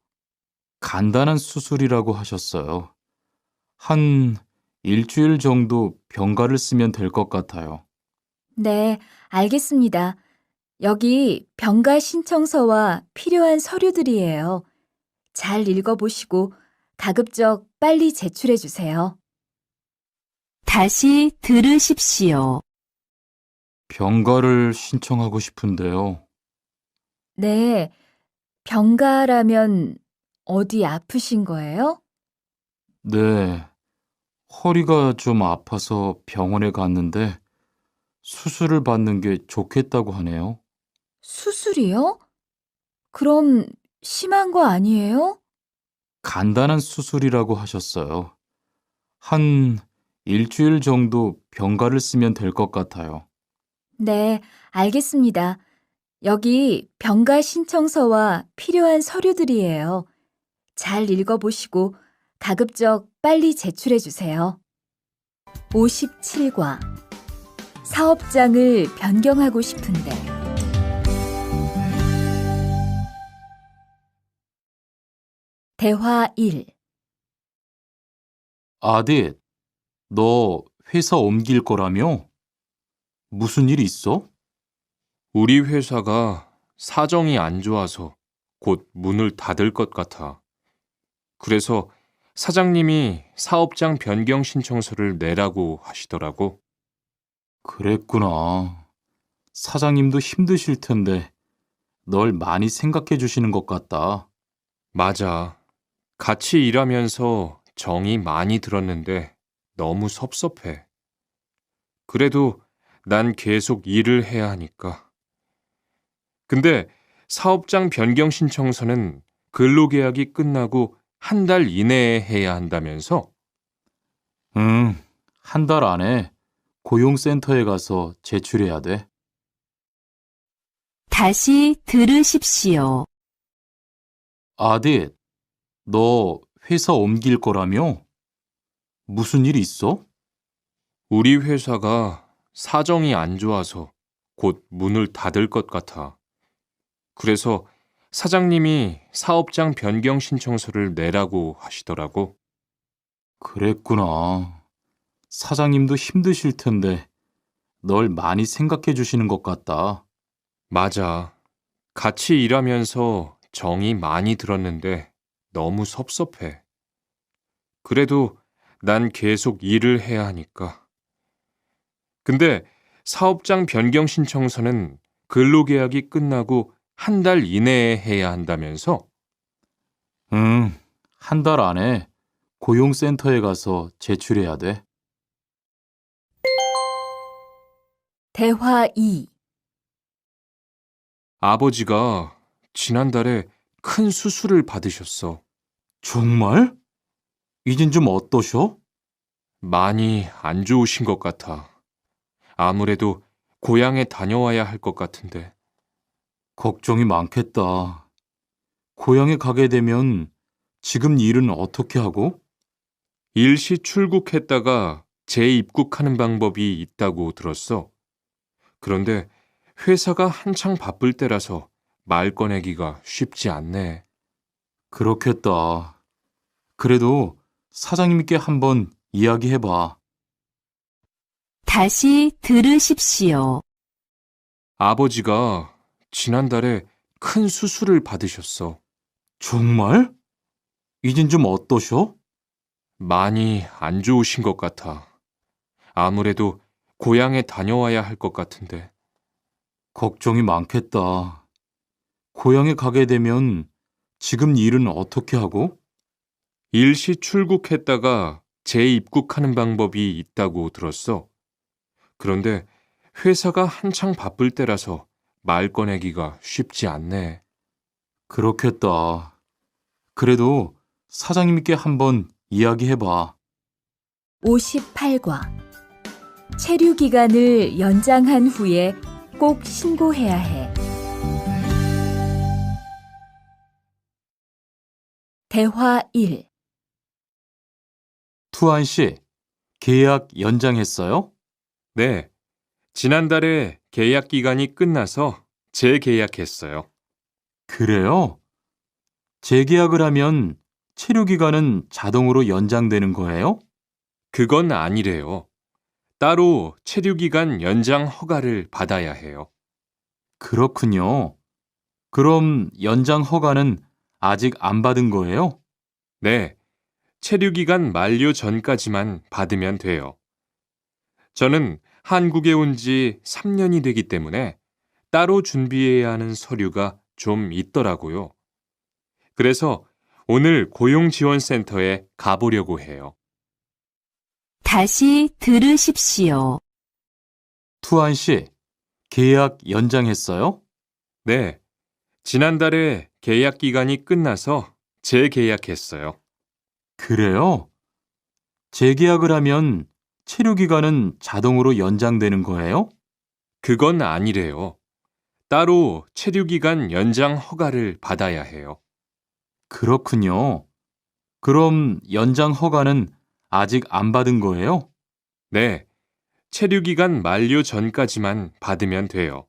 간단한 수술이라고 하셨어요. 한 일주일 정도 병가를 쓰면 될 것 같아요. 네, 알겠습니다. 여기 병가 신청서와 필요한 서류들이에요. 잘 읽어보시고 가급적 빨리 제출해 주세요. 다시 들으십시오. 병가를 신청하고 싶은데요. 네, 병가라면 어디 아프신 거예요? 네, 허리가 좀 아파서 병원에 갔는데 수술을 받는 게 좋겠다고 하네요. 수술이요? 그럼 심한 거 아니에요? 간단한 수술이라고 하셨어요. 한 일주일 정도 병가를 쓰면 될 것 같아요. 네, 알겠습니다. 여기 병가 신청서와 필요한 서류들이에요. 잘 읽어보시고 가급적 빨리 제출해 주세요. 57과 사업장을 변경하고 싶은데 대화 1. 아딧, 너 회사 옮길 거라며? 무슨 일 있어? 우리 회사가 사정이 안 좋아서 곧 문을 닫을 것 같아. 그래서 사장님이 사업장 변경 신청서를 내라고 하시더라고. 그랬구나. 사장님도 힘드실 텐데 널 많이 생각해 주시는 것 같다. 맞아. 같이 일하면서 정이 많이 들었는데 너무 섭섭해. 그래도 난 계속 일을 해야 하니까. 근데 사업장 변경 신청서는 근로계약이 끝나고 한 달 이내에 해야 한다면서? 응, 한 달 안에 고용센터에 가서 제출해야 돼. 다시 들으십시오. 아딧, 너 회사 옮길 거라며? 무슨 일 있어? 우리 회사가 사정이 안 좋아서 곧 문을 닫을 것 같아. 그래서 사장님이 사업장 변경 신청서를 내라고 하시더라고. 그랬구나. 사장님도 힘드실 텐데 널 많이 생각해 주시는 것 같다. 맞아. 같이 일하면서 정이 많이 들었는데 너무 섭섭해. 그래도 난 계속 일을 해야 하니까. 근데 사업장 변경 신청서는 근로계약이 끝나고 한 달 이내에 해야 한다면서? 응, 한 달 안에 고용센터에 가서 제출해야 돼. 대화 2. 아버지가 지난달에 큰 수술을 받으셨어. 정말? 이젠 좀 어떠셔? 많이 안 좋으신 것 같아. 아무래도 고향에 다녀와야 할 것 같은데. 걱정이 많겠다. 고향에 가게 되면 지금 일은 어떻게 하고? 일시 출국했다가 재입국하는 방법이 있다고 들었어. 그런데 회사가 한창 바쁠 때라서 말 꺼내기가 쉽지 않네. 그렇겠다. 그래도 사장님께 한번 이야기해봐. 다시 들으십시오. 아버지가 지난달에 큰 수술을 받으셨어. 정말? 이젠 좀 어떠셔? 많이 안 좋으신 것 같아. 아무래도 고향에 다녀와야 할 것 같은데. 걱정이 많겠다. 고향에 가게 되면 지금 일은 어떻게 하고? 일시 출국했다가 재입국하는 방법이 있다고 들었어. 그런데 회사가 한창 바쁠 때라서 말 꺼내기가 쉽지 않네. 그렇겠다. 그래도 사장님께 한번 이야기해봐. 58과 체류 기간을 연장한 후에 꼭 신고해야 해. 대화 1. 투안 씨, 계약 연장했어요? 네, 지난달에 계약 기간이 끝나서 재계약했어요. 그래요? 재계약을 하면 체류 기간은 자동으로 연장되는 거예요? 그건 아니래요. 따로 체류 기간 연장 허가를 받아야 해요. 그렇군요. 그럼 연장 허가는 아직 안 받은 거예요? 네, 체류 기간 만료 전까지만 받으면 돼요. 저는 한국에 온 지 3년이 되기 때문에 따로 준비해야 하는 서류가 좀 있더라고요. 그래서 오늘 고용지원센터에 가보려고 해요. 다시 들으십시오. 투안 씨, 계약 연장했어요? 네, 지난달에 계약 기간이 끝나서 재계약했어요. 그래요? 재계약을 하면 체류 기간은 자동으로 연장되는 거예요? 그건 아니래요. 따로 체류 기간 연장 허가를 받아야 해요. 그렇군요. 그럼 연장 허가는 아직 안 받은 거예요? 네, 체류 기간 만료 전까지만 받으면 돼요.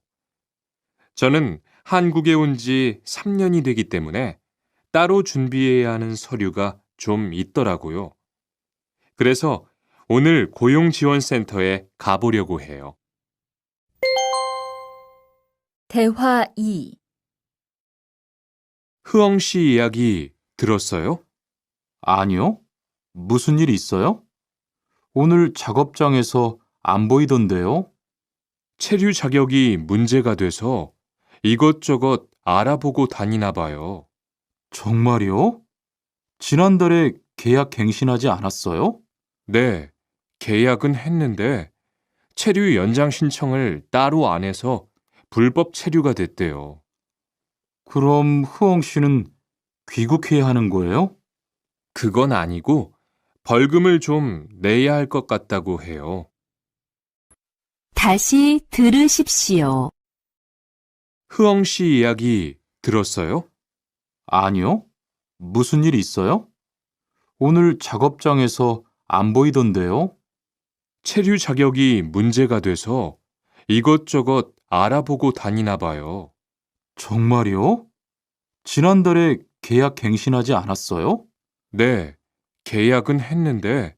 저는 한국에 온 지 3년이 되기 때문에 따로 준비해야 하는 서류가 좀 있더라고요. 그래서 오늘 고용지원센터에 가보려고 해요. 대화 2. 흐엉 씨 이야기 들었어요? 아니요. 무슨 일 있어요? 오늘 작업장에서 안 보이던데요? 체류 자격이 문제가 돼서 이것저것 알아보고 다니나 봐요. 정말요? 지난달에 계약 갱신하지 않았어요? 네, 계약은 했는데 체류 연장 신청을 따로 안 해서 불법 체류가 됐대요. 그럼 흐엉 씨는 귀국해야 하는 거예요? 그건 아니고 벌금을 좀 내야 할 것 같다고 해요. 다시 들으십시오. 흐엉 씨 이야기 들었어요? 아니요. 무슨 일 있어요? 오늘 작업장에서 안 보이던데요? 체류 자격이 문제가 돼서 이것저것 알아보고 다니나 봐요. 정말요? 지난달에 계약 갱신하지 않았어요? 네, 계약은 했는데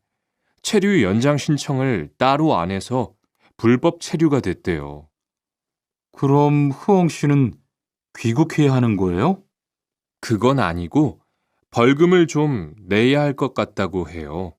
체류 연장 신청을 따로 안 해서 불법 체류가 됐대요. 그럼 흐엉 씨는 귀국해야 하는 거예요? 그건 아니고 벌금을 좀 내야 할 것 같다고 해요.